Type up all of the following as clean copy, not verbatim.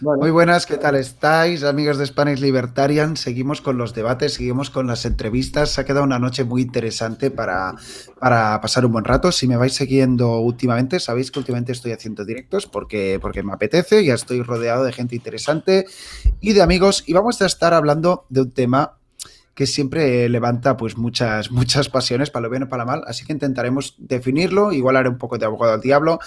Muy Bueno, buenas, ¿qué tal estáis, amigos de Spanish Libertarian? Seguimos con los debates, seguimos con las entrevistas. Se ha quedado una noche muy interesante para pasar un buen rato. Si me vais siguiendo últimamente, sabéis que últimamente estoy haciendo directos porque me apetece, ya estoy rodeado de gente interesante y de amigos y vamos a estar hablando de un tema que siempre levanta pues muchas pasiones, para lo bien o para lo mal, así que intentaremos definirlo, igual haré un poco de abogado al diablo.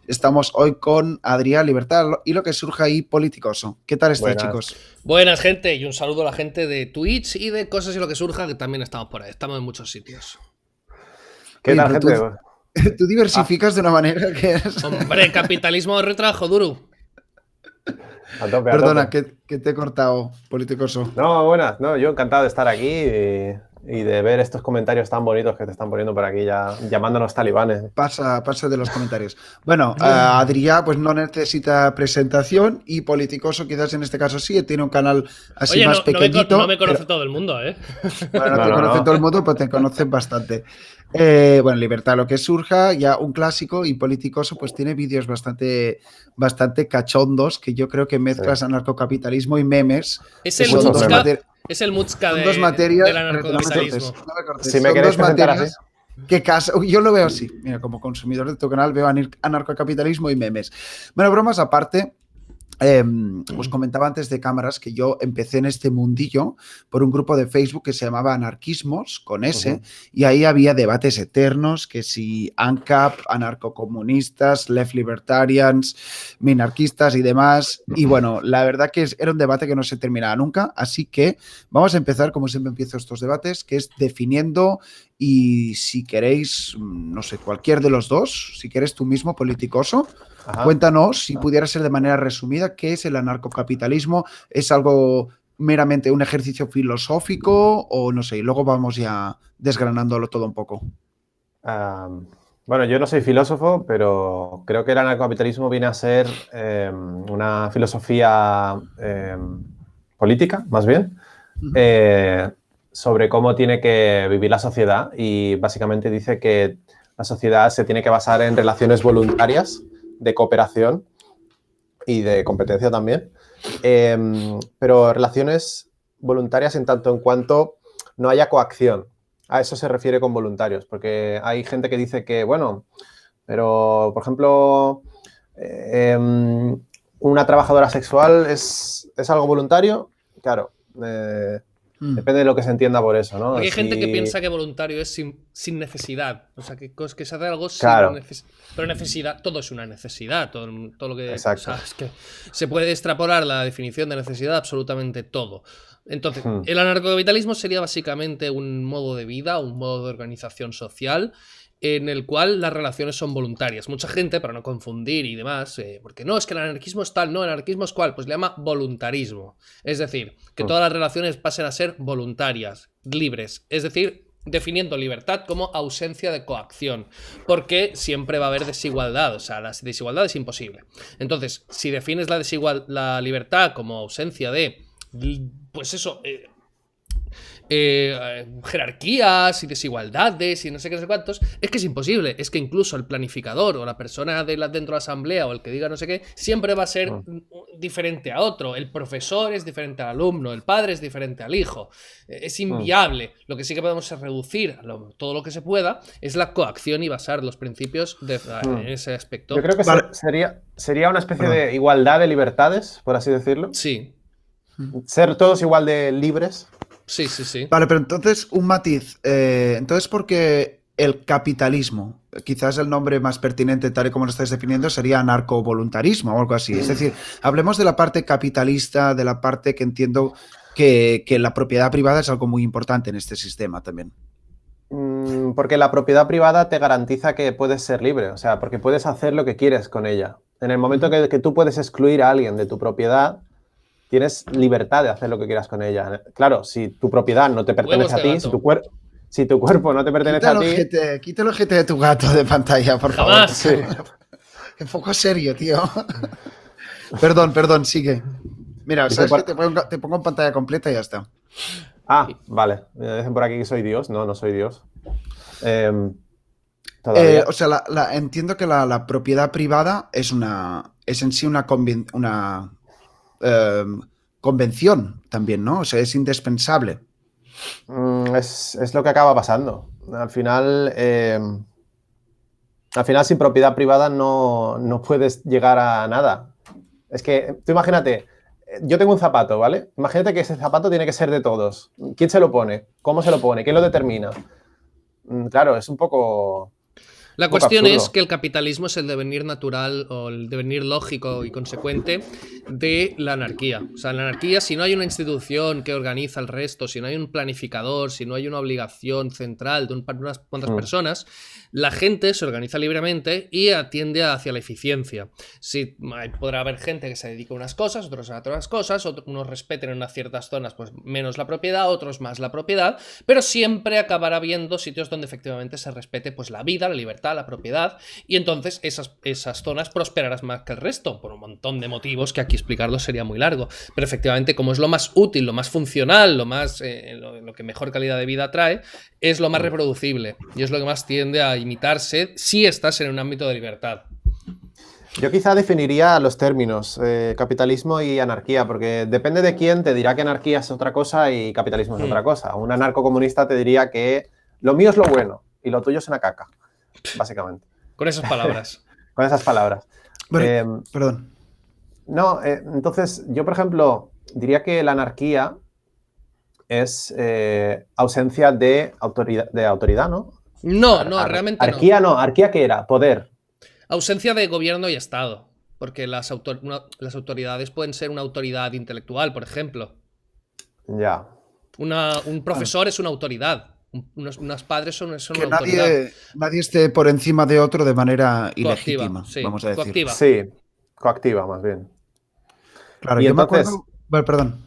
Estamos hoy con Adrián Libertad y lo que surge ahí politicoso. ¿Qué tal estáis, buenas. chicos? Buenas, gente, y un saludo a la gente de Twitch y de cosas y lo que surja, que también estamos por ahí. Estamos en muchos sitios. ¿Qué Oye, tal, pero gente? tú Ah, diversificas de una manera que es... Hombre, capitalismo de retrajo, duro. a tope, a Perdona, tope. que te he cortado, politicoso. No, buenas. No, yo encantado de estar aquí y de ver estos comentarios tan bonitos que te están poniendo por aquí ya llamándonos talibanes. Pasa de los comentarios. Bueno, Adrián pues no necesita presentación y politicoso quizás en este caso sí, tiene un canal así Oye, más no me pequeñito, conoce pero todo el mundo, ¿eh? bueno, no No, te no, conoce todo el no. mundo, pero te conocen bastante. Bueno, Libertad, lo que surja, ya un clásico y politicoso, pues tiene vídeos bastante cachondos que yo creo que Sí. mezclas anarcocapitalismo y memes, Es que el son Muchos dos, memes. Mutzka, mater es el Mutzka son dos del materias, espérate, anarcocapitalismo. no me cortes, Si me son queréis dos presentar así. materias que yo lo veo así. Mira, como consumidor de tu canal veo anarcocapitalismo y memes. Bueno, bromas aparte. Os comentaba antes de cámaras que yo empecé en este mundillo por un grupo de Facebook que se llamaba Anarquismos, con S, Ujú. y ahí había debates eternos, que si ANCAP, anarcocomunistas, left libertarians, minarquistas y demás. Y bueno, la verdad que era un debate que no se terminaba nunca, así que vamos a empezar, como siempre empiezo estos debates, que es definiendo y si queréis, no sé, cualquier de los dos, si quieres tú mismo, politicoso, Ajá. cuéntanos, si pudiera ser de manera resumida, ¿qué es el anarcocapitalismo? ¿Es algo meramente un ejercicio filosófico o no sé? Y luego vamos ya desgranándolo todo un poco. Bueno, yo no soy filósofo, pero creo que el anarcocapitalismo viene a ser una filosofía política, más bien, eh, sobre cómo tiene que vivir la sociedad y básicamente dice que la sociedad se tiene que basar en relaciones voluntarias de cooperación y de competencia también, pero relaciones voluntarias en tanto en cuanto no haya coacción. A eso se refiere con voluntarios, porque hay gente que dice que, bueno, pero, por ejemplo, una trabajadora sexual es algo voluntario. Claro, depende de lo que se entienda por eso, ¿no? Porque hay gente que Si, piensa que voluntario es sin necesidad. O sea, que se hace algo sin claro, necesidad. Pero necesidad, todo es una necesidad. Todo lo que. O sea, exacto. es que se puede extrapolar la definición de necesidad absolutamente todo. Entonces, Hmm. el anarcocapitalismo sería básicamente un modo de vida, un modo de organización social en el cual las relaciones son voluntarias. Mucha gente, para no confundir y demás, porque no, es que el anarquismo es tal, no, el anarquismo es cual, pues le llama voluntarismo. Es decir, que Hmm. todas las relaciones pasen a ser voluntarias, libres. Es decir, definiendo libertad como ausencia de coacción, porque siempre va a haber desigualdad, o sea, la desigualdad es imposible. Entonces, si defines la libertad como ausencia de, pues eso, jerarquías y desigualdades y no sé qué, no sé cuántos, es que es imposible. Es que incluso el planificador o la persona dentro de la asamblea o el que diga no sé qué, siempre va a ser Hmm. diferente a otro. El profesor es diferente al alumno, el padre es diferente al hijo. Es Hmm. inviable. Lo que sí que podemos reducir todo lo que se pueda es la coacción y basar los principios Hmm. en ese Yo aspecto. creo que Vale, sería una especie perdón. de igualdad de libertades, por así decirlo. Sí, Ser todos igual de libres. sí, sí, sí. Vale, pero entonces un matiz. Entonces, porque el capitalismo, quizás el nombre más pertinente, tal y como lo estáis definiendo, sería anarcovoluntarismo o algo así. Es decir, hablemos de la parte capitalista, de la parte que entiendo que la propiedad privada es algo muy importante en este sistema también. Porque la propiedad privada te garantiza que puedes ser libre, o sea, porque puedes hacer lo que quieres con ella. En el momento Ujú. que tú puedes excluir a alguien de tu propiedad, tienes libertad de hacer lo que quieras con ella. Claro, si tu propiedad no te Huevos pertenece a de ti, gato. si tu cuerpo no te pertenece a ti, Quita el ojete de tu gato de pantalla, por favor. Jamás. sí. Un poco serio, tío. Perdón, sigue. Mira, Dice ¿sabes qué? por... Te pongo en pantalla completa y ya está. Ah, vale. Me dicen por aquí que soy Dios. No, no soy Dios. Em, O todavía. sea, entiendo que la propiedad privada es en sí una convención también, ¿no? O sea, es indispensable. Es lo que acaba pasando. Al final, sin propiedad privada no puedes llegar a nada. Es que, tú imagínate, yo tengo un zapato, ¿vale? Imagínate que ese zapato tiene que ser de todos. ¿Quién se lo pone? ¿Cómo se lo pone? ¿Quién lo determina? Claro, es un poco... La un poco cuestión absurdo. es que el capitalismo es el devenir natural o el devenir lógico y consecuente de la anarquía. O sea, en la anarquía, si no hay una institución que organiza el resto, si no hay un planificador, si no hay una obligación central de unas cuantas personas, la gente se organiza libremente y atiende hacia la eficiencia. Sí, podrá haber gente que se dedique a unas cosas, otros a otras cosas, unos respeten en unas ciertas zonas pues menos la propiedad, otros más la propiedad, pero siempre acabará habiendo sitios donde efectivamente se respete pues la vida, la libertad, la propiedad, y entonces esas zonas prosperarán más que el resto, por un montón de motivos que aquí explicarlo sería muy largo, pero efectivamente como es lo más útil, lo más funcional, lo que mejor calidad de vida trae, es lo más reproducible y es lo que más tiende a imitarse si estás en un ámbito de libertad. Yo quizá definiría los términos, capitalismo y anarquía, porque depende de quién te dirá que anarquía es otra cosa y capitalismo es otra cosa. Un anarcocomunista te diría que lo mío es lo bueno y lo tuyo es una caca, básicamente. Con esas palabras. Con esas palabras. Bueno, perdón. No, entonces yo, por ejemplo, diría que la anarquía es ausencia de autoridad, ¿no? No, realmente anarquía no. ¿Anarquía qué era? Poder. Ausencia de gobierno y Estado. Porque las autoridades pueden ser una autoridad intelectual, por ejemplo. Ya. Un profesor es una autoridad. Unos padres son Que una autoridad. nadie esté por encima de otro de manera Coactiva, ilegítima, sí, vamos a decir. coactiva. Sí, coactiva más bien. Claro, Y yo entonces... me acuerdo... Bueno, perdón.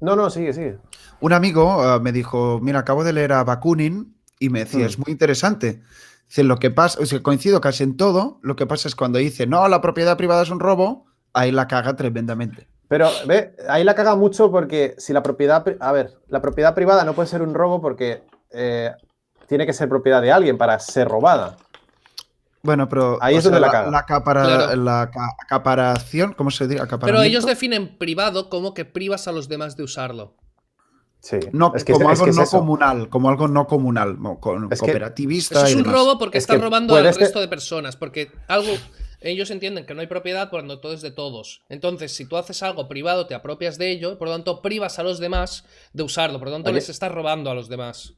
No, sigue. Un amigo me dijo, mira, acabo de leer a Bakunin y me decía, es muy interesante. Dice, lo que pasa, o sea, coincido casi en todo, lo que pasa es cuando dice, no, la propiedad privada es un robo, ahí la caga tremendamente. Pero, ve, ahí la caga mucho porque si la propiedad... A ver, la propiedad privada no puede ser un robo porque tiene que ser propiedad de alguien para ser robada. Bueno, pero ahí es donde la caga. La acaparación, ¿cómo se dice? Pero ellos definen privado como que privas a los demás de usarlo. Sí. No, es que, como es algo que no es eso. comunal, como algo no comunal, cooperativista. Eso es y un demás. robo porque está robando al resto de personas. Porque ellos entienden que no hay propiedad cuando todo es de todos. Entonces, si tú haces algo privado, te apropias de ello, por lo tanto, privas a los demás de usarlo. Por lo tanto, les estás robando a los demás.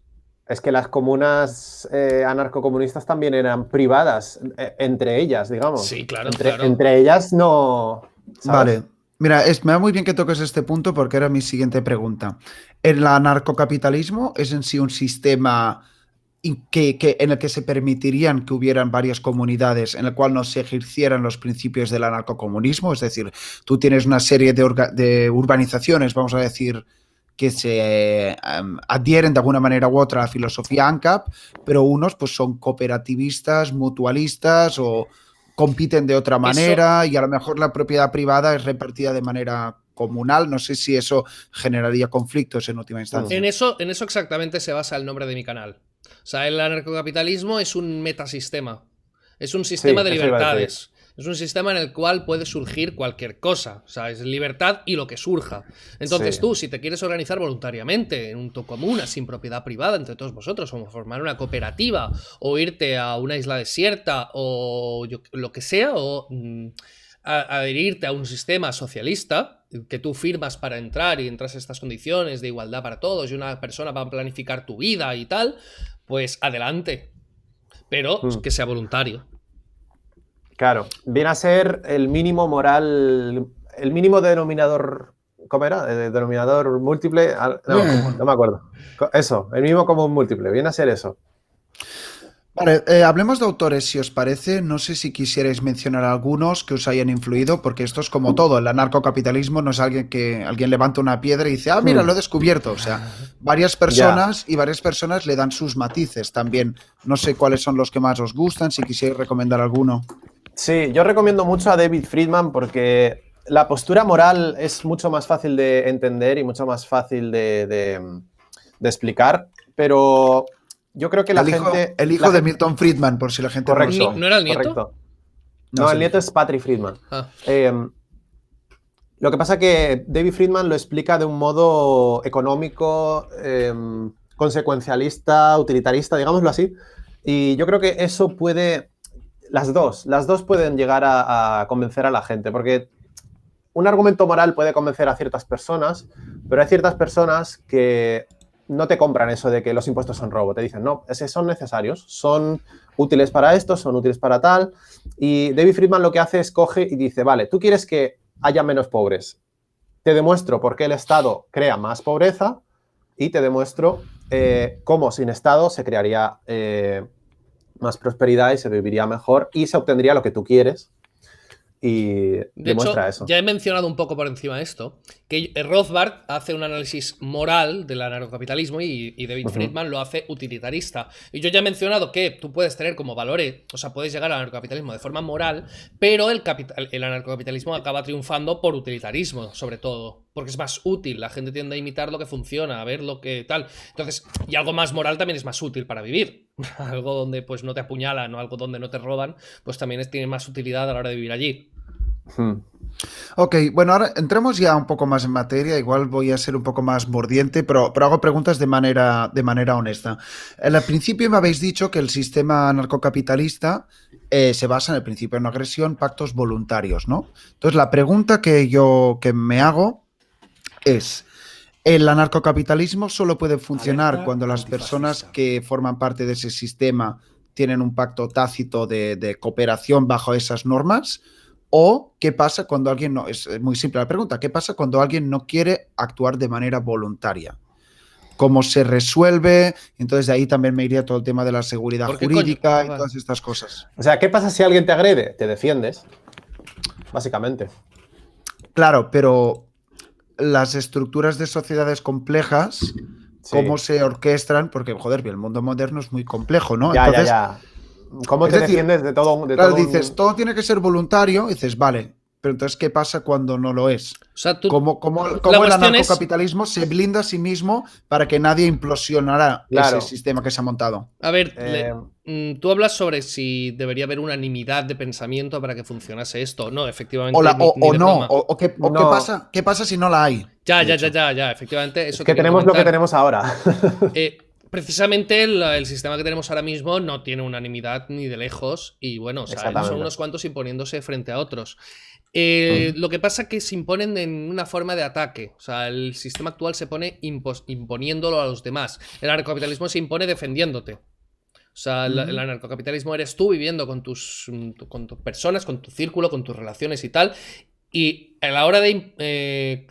Es que las comunas anarcocomunistas también eran privadas, entre ellas, digamos. Sí, claro. Entre ellas no... ¿sabes? Vale. Mira, me da muy bien que toques este punto porque era mi siguiente pregunta. ¿El anarcocapitalismo es en sí un sistema en el que se permitirían que hubieran varias comunidades en el cual no se ejercieran los principios del anarcocomunismo? Es decir, tú tienes una serie de urbanizaciones, vamos a decir, que se adhieren de alguna manera u otra a la filosofía ANCAP, pero unos pues son cooperativistas, mutualistas o compiten de otra manera y a lo mejor la propiedad privada es repartida de manera comunal. No sé si eso generaría conflictos en última instancia. En eso exactamente se basa el nombre de mi canal. O sea, el anarcocapitalismo es un metasistema. Es un sistema de libertades. Es un sistema en el cual puede surgir cualquier cosa. O sea, es libertad y lo que surja. Entonces tú, si te quieres organizar voluntariamente en un comuna sin propiedad privada entre todos vosotros, o formar una cooperativa, o irte a una isla desierta, o lo que sea, o adherirte a un sistema socialista que tú firmas para entrar y entras en estas condiciones de igualdad para todos y una persona va a planificar tu vida y tal, pues adelante. Pero que sea voluntario. Claro, viene a ser el mínimo moral, el mínimo denominador, ¿cómo era? ¿El denominador múltiple? No me acuerdo. Eso, el mínimo común múltiple, viene a ser eso. Vale, hablemos de autores, si os parece. No sé si quisierais mencionar algunos que os hayan influido, porque esto es como todo. El anarcocapitalismo no es alguien que alguien levanta una piedra y dice, ah, mira, lo he descubierto. O sea, varias personas y varias personas le dan sus matices también. No sé cuáles son los que más os gustan, si quisierais recomendar alguno. Sí, yo recomiendo mucho a David Friedman porque la postura moral es mucho más fácil de entender y mucho más fácil de explicar, pero yo creo que El hijo de Milton Friedman, por si la gente correcto, ¿No era el nieto? Correcto. No, el nieto es Patrick Friedman. Lo que pasa es que David Friedman lo explica de un modo económico, consecuencialista, utilitarista, digámoslo así. Y yo creo que eso puede... Las dos pueden llegar a convencer a la gente, porque un argumento moral puede convencer a ciertas personas, pero hay ciertas personas que no te compran eso de que los impuestos son robo. Te dicen, no, son necesarios, son útiles para esto, son útiles para tal. Y David Friedman lo que hace es coge y dice, vale, tú quieres que haya menos pobres. Te demuestro por qué el Estado crea más pobreza y te demuestro cómo sin Estado se crearía más prosperidad y se viviría mejor y se obtendría lo que tú quieres. Y de demuestra hecho, eso. Ya he mencionado un poco por encima de esto, que Rothbard hace un análisis moral del anarcocapitalismo y David Friedman lo hace utilitarista. Y yo ya he mencionado que tú puedes tener como valores, o sea, puedes llegar al anarcocapitalismo de forma moral, pero el anarcocapitalismo acaba triunfando por utilitarismo, sobre todo, porque es más útil, la gente tiende a imitar lo que funciona, a ver lo que tal. Entonces, y algo más moral también es más útil para vivir. Algo donde pues no te apuñalan o algo donde no te roban, pues también tiene más utilidad a la hora de vivir allí. Ok, bueno, ahora entremos ya un poco más en materia. Igual voy a ser un poco más mordiente, pero hago preguntas de manera honesta. Al principio me habéis dicho que el sistema anarcocapitalista se basa en el principio de no agresión, pactos voluntarios, ¿no? Entonces, la pregunta que me hago es: ¿el anarcocapitalismo solo puede funcionar cuando las personas que forman parte de ese sistema tienen un pacto tácito de cooperación bajo esas normas? ¿O qué pasa cuando alguien no? Es muy simple la pregunta. ¿Qué pasa cuando alguien no quiere actuar de manera voluntaria? ¿Cómo se resuelve? Entonces de ahí también me iría todo el tema de la seguridad jurídica y todas estas cosas. O sea, ¿qué pasa si alguien te agrede? Te defiendes, básicamente. Claro, pero las estructuras de sociedades complejas, ¿cómo se orquestan? Porque, joder, el mundo moderno es muy complejo, ¿no? Entonces, ya. ¿Cómo te defiendes de todo? Claro, dices, todo tiene que ser voluntario, y dices, vale, pero entonces, ¿qué pasa cuando no lo es? O sea, ¿Cómo el anarcocapitalismo se blinda a sí mismo para que nadie implosionara ese sistema que se ha montado? A ver, tú hablas sobre si debería haber unanimidad de pensamiento para que funcionase esto. No, efectivamente. ¿Qué pasa si no la hay? Ya, efectivamente. Eso es que tenemos lo que tenemos ahora. Precisamente el sistema que tenemos ahora mismo no tiene unanimidad ni de lejos y bueno, o sea, son unos cuantos imponiéndose frente a otros. Lo que pasa es que se imponen en una forma de ataque. O sea, el sistema actual se pone imponiéndolo a los demás. El anarcocapitalismo se impone defendiéndote. O sea, el anarcocapitalismo eres tú viviendo con tus personas, con tu círculo, con tus relaciones y tal. Y a la hora de...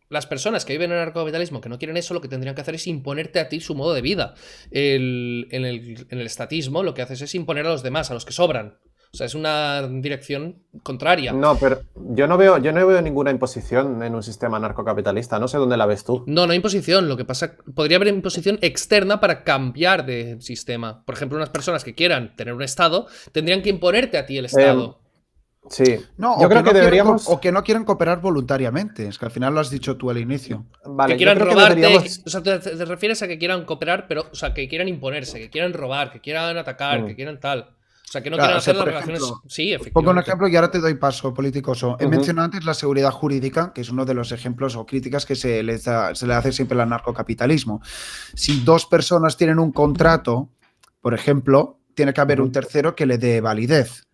las personas que viven en el anarcocapitalismo que no quieren eso, lo que tendrían que hacer es imponerte a ti su modo de vida. En el estatismo lo que haces es imponer a los demás, a los que sobran. O sea, es una dirección contraria. No, pero yo no veo ninguna imposición en un sistema anarcocapitalista. No sé dónde la ves tú. No hay imposición. Lo que pasa, podría haber imposición externa para cambiar de sistema. Por ejemplo, unas personas que quieran tener un Estado tendrían que imponerte a ti el Estado. Sí. No, yo creo que deberíamos... O que no quieran cooperar voluntariamente. Es que al final lo has dicho tú al inicio. Vale, que quieran robarte. O sea, te refieres a que quieran cooperar, pero, o sea, que quieran imponerse, que quieran robar, que quieran atacar, que quieran tal. O sea, que no quieran hacer las relaciones... Sí, efectivamente. Pongo un ejemplo y ahora te doy paso, politicoso. He mencionado antes la seguridad jurídica, que es uno de los ejemplos o críticas que se le hace siempre al anarcocapitalismo. Si dos personas tienen un contrato, por ejemplo, tiene que haber un tercero que le dé validez.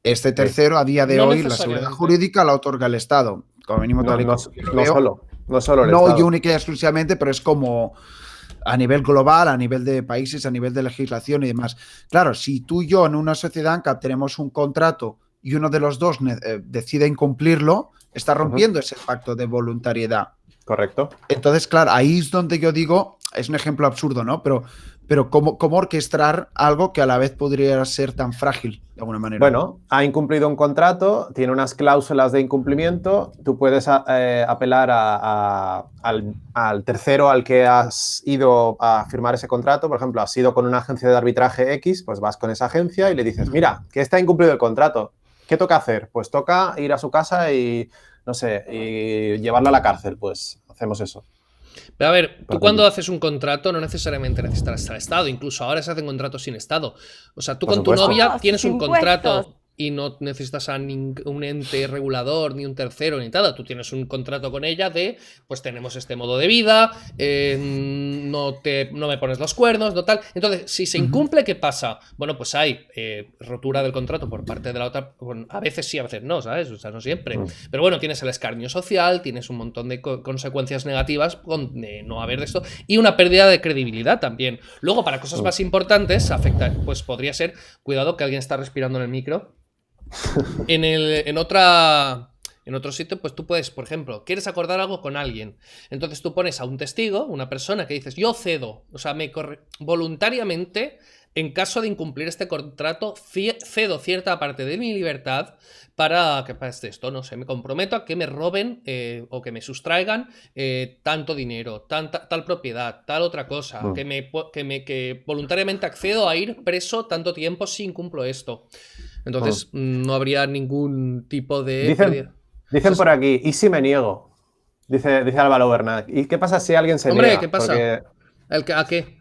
Este tercero, a día de hoy, la seguridad jurídica la otorga el Estado. Como mínimo, tal y como no solo el Estado. No única y exclusivamente, pero es como a nivel global, a nivel de países, a nivel de legislación y demás. Claro, si tú y yo en una sociedad ANCAP tenemos un contrato y uno de los dos decide incumplirlo, está rompiendo ese pacto de voluntariedad. Correcto. Entonces, claro, ahí es donde yo digo, es un ejemplo absurdo, ¿no? Pero ¿cómo orquestar algo que a la vez podría ser tan frágil, de alguna manera? Bueno, ha incumplido un contrato, tiene unas cláusulas de incumplimiento, tú puedes apelar al tercero al que has ido a firmar ese contrato. Por ejemplo, has ido con una agencia de arbitraje X, pues vas con esa agencia y le dices, mira, que está incumplido el contrato, ¿qué toca hacer? Pues toca ir a su casa y, no sé, y llevarla a la cárcel, pues hacemos eso. Pero a ver, tú cuando haces un contrato no necesariamente necesitas estar Estado, incluso ahora se hacen contratos sin Estado. O sea, tú con tu novia tienes un contrato. y no necesitas a un ente regulador, ni un tercero, ni nada. Tú tienes un contrato con ella de, pues tenemos este modo de vida, no me pones los cuernos, no tal. Entonces, si se incumple, ¿qué pasa? Bueno, pues hay rotura del contrato por parte de la otra. Bueno, a veces sí, a veces no, ¿sabes? O sea, no siempre. Pero bueno, tienes el escarnio social, tienes un montón de consecuencias negativas de no haber de esto, y una pérdida de credibilidad también. Luego, para cosas más importantes, afecta, pues podría ser, cuidado que alguien está respirando en el micro. En otro sitio, pues tú puedes, por ejemplo, quieres acordar algo con alguien. Entonces tú pones a un testigo, una persona que dices, yo cedo, o sea, voluntariamente, en caso de incumplir este contrato, cedo cierta parte de mi libertad para que pase esto, no sé, me comprometo a que me roben o que me sustraigan tanto dinero, tal propiedad, tal otra cosa, que voluntariamente accedo a ir preso tanto tiempo si incumplo esto. Entonces no habría ningún tipo de... Dicen por aquí, ¿y si me niego? Dice Álvaro Bernat. ¿Y qué pasa si alguien se niega? Hombre, ¿qué pasa? Porque ¿A qué?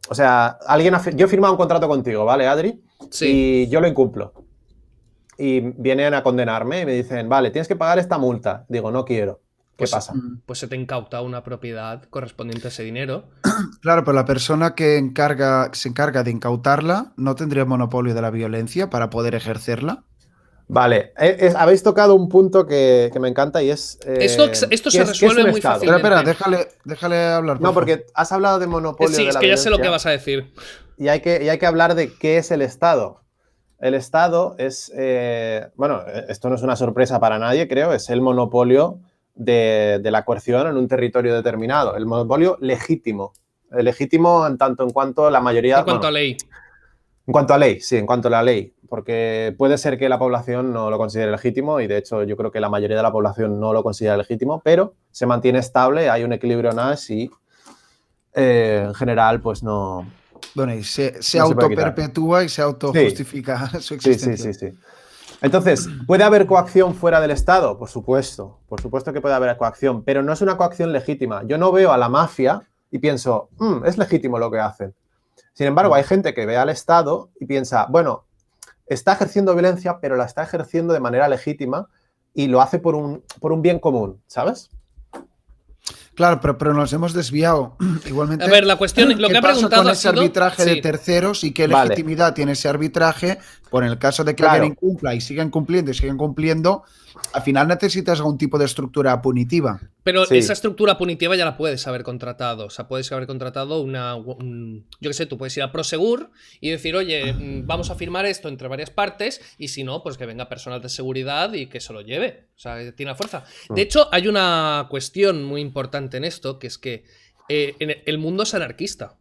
O sea, yo he firmado un contrato contigo, ¿vale, Adri? Sí. Y yo lo incumplo. Y vienen a condenarme y me dicen, vale, tienes que pagar esta multa. Digo, no quiero. ¿Qué pasa? Pues se te incauta una propiedad correspondiente a ese dinero. Claro, pero la persona que se encarga de incautarla no tendría monopolio de la violencia para poder ejercerla. Vale, habéis tocado un punto que me encanta y es... esto se resuelve muy fácilmente. Espera, déjale hablar. No, porque has hablado de monopolio de la violencia. Sí, es que ya sé lo que vas a decir. Y hay que hablar de qué es el Estado. El Estado es... bueno, esto no es una sorpresa para nadie, creo, es el monopolio de la coerción en un territorio determinado. El monopolio legítimo. El legítimo en tanto en cuanto la mayoría... En cuanto a ley. En cuanto a ley, sí, en cuanto a la ley. Porque puede ser que la población no lo considere legítimo y de hecho yo creo que la mayoría de la población no lo considera legítimo, pero se mantiene estable, hay un equilibrio NAS y en general pues no... Bueno, y se autoperpetúa y se autojustifica su existencia. Sí. Entonces, ¿puede haber coacción fuera del Estado? Por supuesto que puede haber coacción, pero no es una coacción legítima. Yo no veo a la mafia y pienso, es legítimo lo que hacen. Sin embargo, hay gente que ve al Estado y piensa, bueno, está ejerciendo violencia, pero la está ejerciendo de manera legítima y lo hace por un bien común, ¿sabes? Claro, pero nos hemos desviado. Igualmente. A ver, la cuestión, lo que ha preguntado con ese arbitraje de terceros y qué legitimidad tiene ese arbitraje, por el caso de que alguien incumpla y sigan cumpliendo, al final necesitas algún tipo de estructura punitiva. Pero esa estructura punitiva ya la puedes haber contratado. O sea, puedes haber contratado yo qué sé, tú puedes ir a Prosegur y decir, oye, vamos a firmar esto entre varias partes y si no, pues que venga personal de seguridad y que se lo lleve. O sea, tiene la fuerza. De hecho, hay una cuestión muy importante en esto, que es que el mundo es anarquista.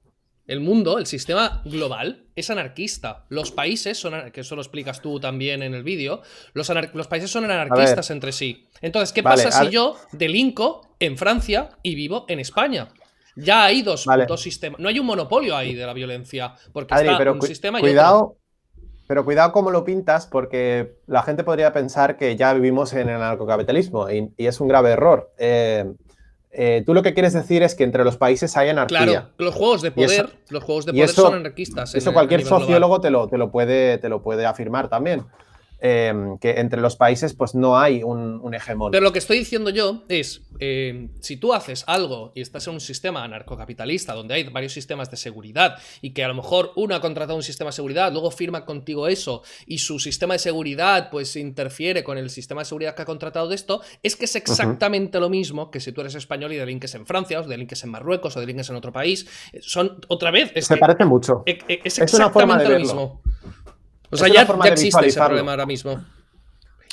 El mundo, el sistema global, es anarquista. Los países son, que eso lo explicas tú también en el vídeo, los países son anarquistas entre sí. Entonces, ¿qué pasa si yo delinco en Francia y vivo en España? Ya hay dos sistemas. No hay un monopolio ahí de la violencia, porque está un sistema y otro. Pero cuidado cómo lo pintas, porque la gente podría pensar que ya vivimos en el anarcocapitalismo y es un grave error. Tú lo que quieres decir es que entre los países hay anarquía. Claro, los juegos de poder, son anarquistas. Eso cualquier sociólogo te lo puede afirmar también. Que entre los países pues no hay un hegemón. Pero lo que estoy diciendo yo es, si tú haces algo y estás en un sistema anarcocapitalista donde hay varios sistemas de seguridad y que a lo mejor uno ha contratado un sistema de seguridad, luego firma contigo eso y su sistema de seguridad pues interfiere con el sistema de seguridad que ha contratado de esto, es que es exactamente lo mismo que si tú eres español y delinques en Francia o delinques en Marruecos o delinques en otro país. Son, otra vez, se parece mucho. Es exactamente lo mismo. O sea, ya existe ese problema ahora mismo.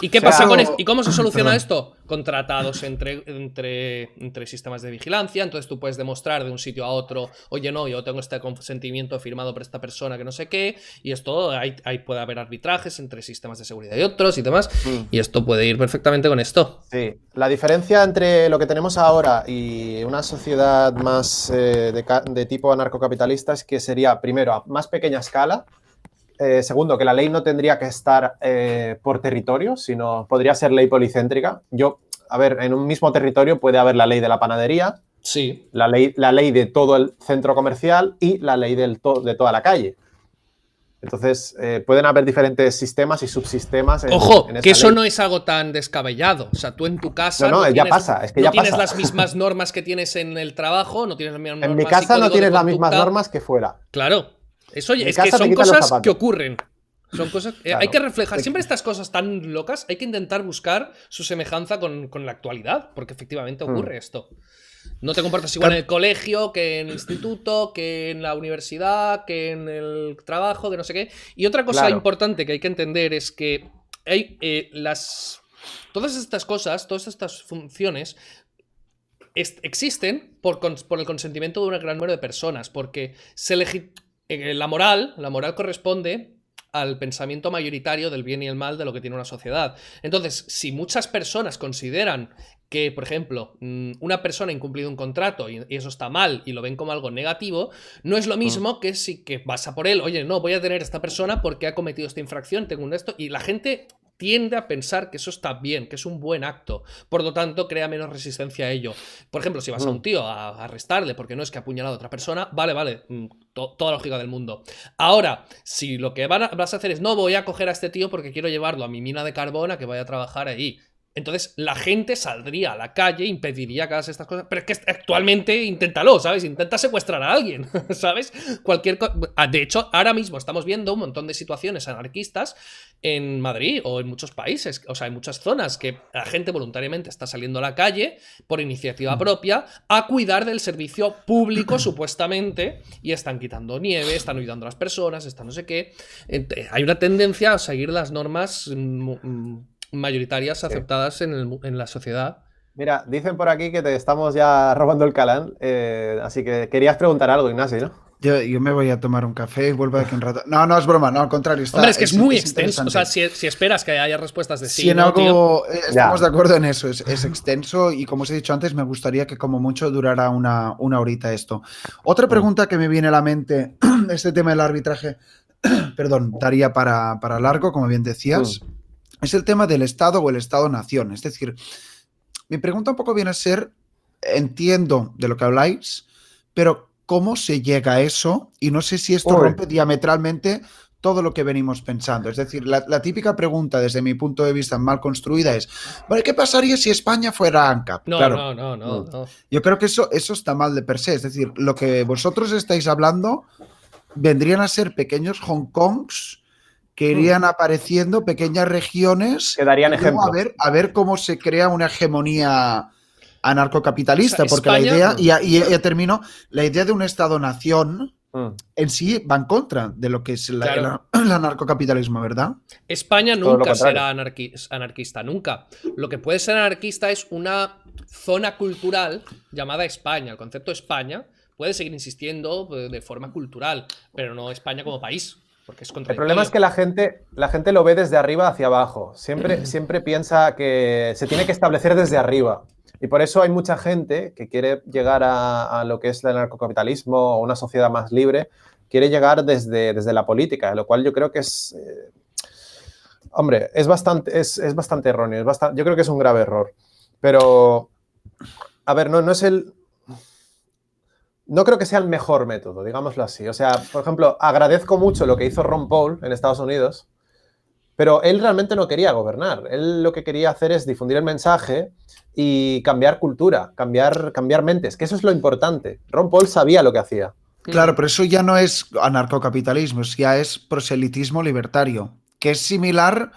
¿Y qué pasa con esto? ¿Y cómo se soluciona esto? Con tratados entre sistemas de vigilancia. Entonces tú puedes demostrar de un sitio a otro, oye, no, yo tengo este consentimiento firmado por esta persona que no sé qué. Y esto, ahí puede haber arbitrajes entre sistemas de seguridad y otros y demás. Y esto puede ir perfectamente con esto. Sí. La diferencia entre lo que tenemos ahora y una sociedad más de tipo anarcocapitalista es que sería, primero, a más pequeña escala. Segundo, que la ley no tendría que estar por territorio, sino podría ser ley policéntrica. En un mismo territorio puede haber la ley de la panadería, sí, la ley de todo el centro comercial y la ley de toda la calle. Entonces, pueden haber diferentes sistemas y subsistemas. Ojo, en esa que eso ley. no es algo tan descabellado. O sea, tú en tu casa No, ya tienes, pasa, es que no ya tienes pasa. las mismas normas que tienes en el trabajo, no tienes las mismas En mi normas y casa no código de tienes las mismas conducta. normas que fuera. Claro, eso En es que casa te son quitan los cosas zapatos. que ocurren. Son cosas. Claro. Hay que reflejar. Siempre estas cosas tan locas, hay que intentar buscar su semejanza con la actualidad, porque efectivamente ocurre esto. No te comportas igual en el colegio, que en el instituto, que en la universidad, que en el trabajo, que no sé qué. Y otra cosa Claro. importante que hay que entender es que hay todas estas cosas, todas estas funciones existen por el consentimiento de un gran número de personas, porque la moral corresponde al pensamiento mayoritario del bien y el mal de lo que tiene una sociedad. Entonces, si muchas personas consideran que, por ejemplo, una persona ha incumplido un contrato y eso está mal y lo ven como algo negativo, no es lo mismo que si que vas a por él, oye, no, voy a tener a esta persona porque ha cometido esta infracción, tengo un esto, y la gente tiende a pensar que eso está bien, que es un buen acto. Por lo tanto, crea menos resistencia a ello. Por ejemplo, si vas a un tío a arrestarle porque no es que ha apuñalado a otra persona, vale, toda la lógica del mundo. Ahora, si lo que vas a hacer es, no, voy a coger a este tío porque quiero llevarlo a mi mina de carbón a que vaya a trabajar ahí. Entonces la gente saldría a la calle, impediría que hagas estas cosas. Pero es que actualmente inténtalo, ¿sabes? Intenta secuestrar a alguien, ¿sabes? De hecho, ahora mismo estamos viendo un montón de situaciones anarquistas en Madrid o en muchos países, o sea, en muchas zonas, que la gente voluntariamente está saliendo a la calle por iniciativa propia a cuidar del servicio público, supuestamente, y están quitando nieve, están ayudando a las personas, están no sé qué. Hay una tendencia a seguir las normas mayoritarias aceptadas en la sociedad. Mira, dicen por aquí que te estamos ya robando el calán, así que querías preguntar algo, Ignacio, ¿no? Yo me voy a tomar un café y vuelvo aquí un rato. No es broma, no, al contrario. Hombre, es que es muy extenso. O sea, si esperas que haya respuestas de sí, si en no, algo tío. estamos de acuerdo en eso, es extenso y como os he dicho antes, me gustaría que como mucho durara una horita esto. Otra pregunta que me viene a la mente, este tema del arbitraje, perdón, daría para largo, como bien decías, es el tema del Estado o el Estado-nación. Es decir, mi pregunta un poco viene a ser, entiendo de lo que habláis, pero ¿cómo se llega a eso? Y no sé si esto rompe diametralmente todo lo que venimos pensando. Es decir, la típica pregunta desde mi punto de vista mal construida es, ¿vale, qué pasaría si España fuera ANCAP? No, claro, no. Yo creo que eso está mal de per se. Es decir, lo que vosotros estáis hablando vendrían a ser pequeños Hong Kongs que irían apareciendo, pequeñas regiones, que darían y luego ejemplos. a ver cómo se crea una hegemonía anarcocapitalista, O sea, porque España, la idea, y ya termino, la idea de un Estado-nación en sí va en contra de lo que es el anarcocapitalismo, ¿verdad? España Todo lo nunca contrario. será anarquista, nunca. Lo que puede ser anarquista es una zona cultural llamada España. El concepto España puede seguir insistiendo de forma cultural, pero no España como país. Porque es El problema es que la gente lo ve desde arriba hacia abajo. Siempre piensa que se tiene que establecer desde arriba. Y por eso hay mucha gente que quiere llegar a lo que es el anarcocapitalismo o una sociedad más libre, quiere llegar desde la política, lo cual yo creo que es... hombre, es bastante erróneo. Yo creo que es un grave error. Pero, a ver, no es el... No creo que sea el mejor método, digámoslo así. O sea, por ejemplo, agradezco mucho lo que hizo Ron Paul en Estados Unidos, pero él realmente no quería gobernar. Él lo que quería hacer es difundir el mensaje y cambiar cultura, cambiar mentes, que eso es lo importante. Ron Paul sabía lo que hacía. Claro, pero eso ya no es anarcocapitalismo, ya es proselitismo libertario, que es similar,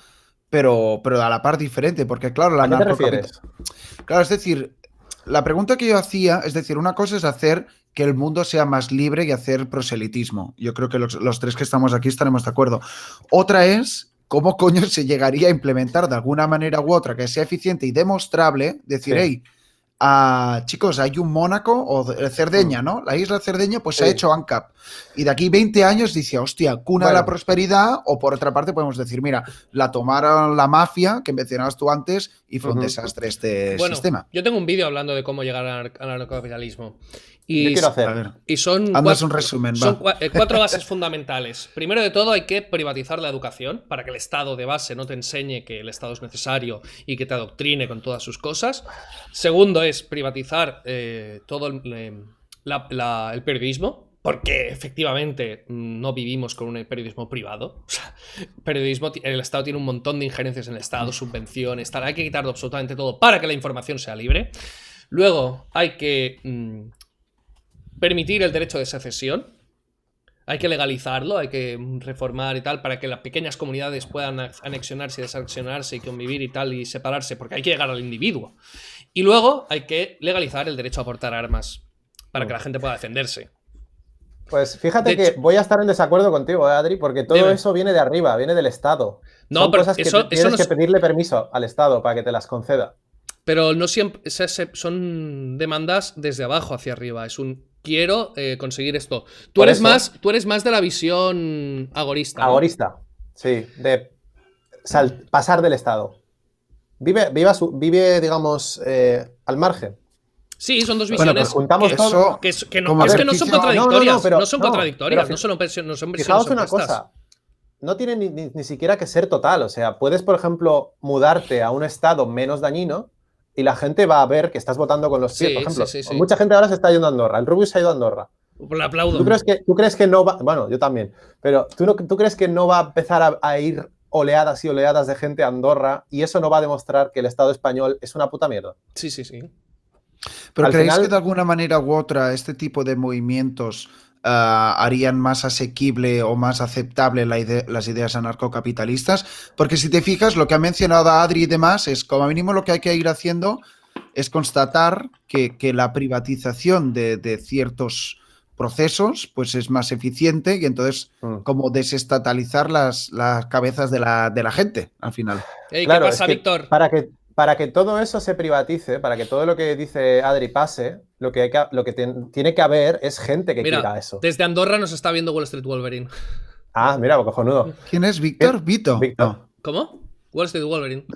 pero a la par diferente, porque claro, ¿A qué te refieres? Claro, es decir, la pregunta que yo hacía, es decir, una cosa es hacer que el mundo sea más libre y hacer proselitismo. Yo creo que los tres que estamos aquí estaremos de acuerdo. Otra es cómo coño se llegaría a implementar de alguna manera u otra que sea eficiente y demostrable, decir, hey, chicos, hay un Mónaco o Cerdeña, ¿no? La isla Cerdeña pues se ha hecho ANCAP. Y de aquí 20 años dice, hostia, cuna de la prosperidad, o por otra parte podemos decir, mira, la tomaron la mafia, que mencionabas tú antes, y fue un desastre este sistema. Yo tengo un vídeo hablando de cómo llegar al anarcocapitalismo. Yo quiero hacer. Y son un resumen, son 4 bases fundamentales. Primero de todo, hay que privatizar la educación para que el Estado de base no te enseñe que el Estado es necesario y que te adoctrine con todas sus cosas. Segundo es privatizar todo el periodismo. porque efectivamente no vivimos con un periodismo privado. O sea, el Estado tiene un montón de injerencias en el Estado, subvenciones, tal. Hay que quitarlo absolutamente todo para que la información sea libre. Luego hay que permitir el derecho de secesión. Hay que legalizarlo, hay que reformar y tal para que las pequeñas comunidades puedan anexionarse y desanexionarse y convivir y tal y separarse, porque hay que llegar al individuo. Y luego hay que legalizar el derecho a portar armas para que la gente pueda defenderse. Pues fíjate que voy a estar en desacuerdo contigo, Adri, porque todo eso viene de arriba, viene del Estado. No, son pero cosas eso que tienes no que pedirle permiso al Estado para que te las conceda. Pero no siempre son demandas desde abajo hacia arriba. Es un quiero conseguir esto. Tú eres más de la visión agorista, ¿no? Agorista, sí, de pasar del Estado. Vive digamos, al margen. Sí, son dos visiones. Bueno, pues juntamos todo. Que no son contradictorias. No son contradictorias. No son versiones fijaos una cosa. No tiene ni siquiera que ser total. O sea, puedes, por ejemplo, mudarte a un estado menos dañino y la gente va a ver que estás votando con los pies. Por ejemplo, mucha gente ahora se está yendo a Andorra. El Rubius se ha ido a Andorra. Le aplaudo. ¿Tú crees que no va? Bueno, yo también. Pero ¿tú crees que no va a empezar a ir oleadas y oleadas de gente a Andorra y eso no va a demostrar que el Estado español es una puta mierda? Sí. ¿Pero creéis que de alguna manera u otra este tipo de movimientos harían más asequible o más aceptable las ideas anarcocapitalistas? Porque si te fijas, lo que ha mencionado Adri y demás es como mínimo lo que hay que ir haciendo es constatar que la privatización de ciertos procesos pues es más eficiente y entonces como desestatalizar las cabezas de la gente al final. ¿Qué pasa, Víctor? Para que todo eso se privatice, para que todo lo que dice Adri pase, lo que tiene que haber es gente que quiera eso. Desde Andorra nos está viendo Wall Street Wolverine. Ah, mira, cojonudo. ¿Quién es Víctor? Vito. No. ¿Cómo? Wall Street Wolverine.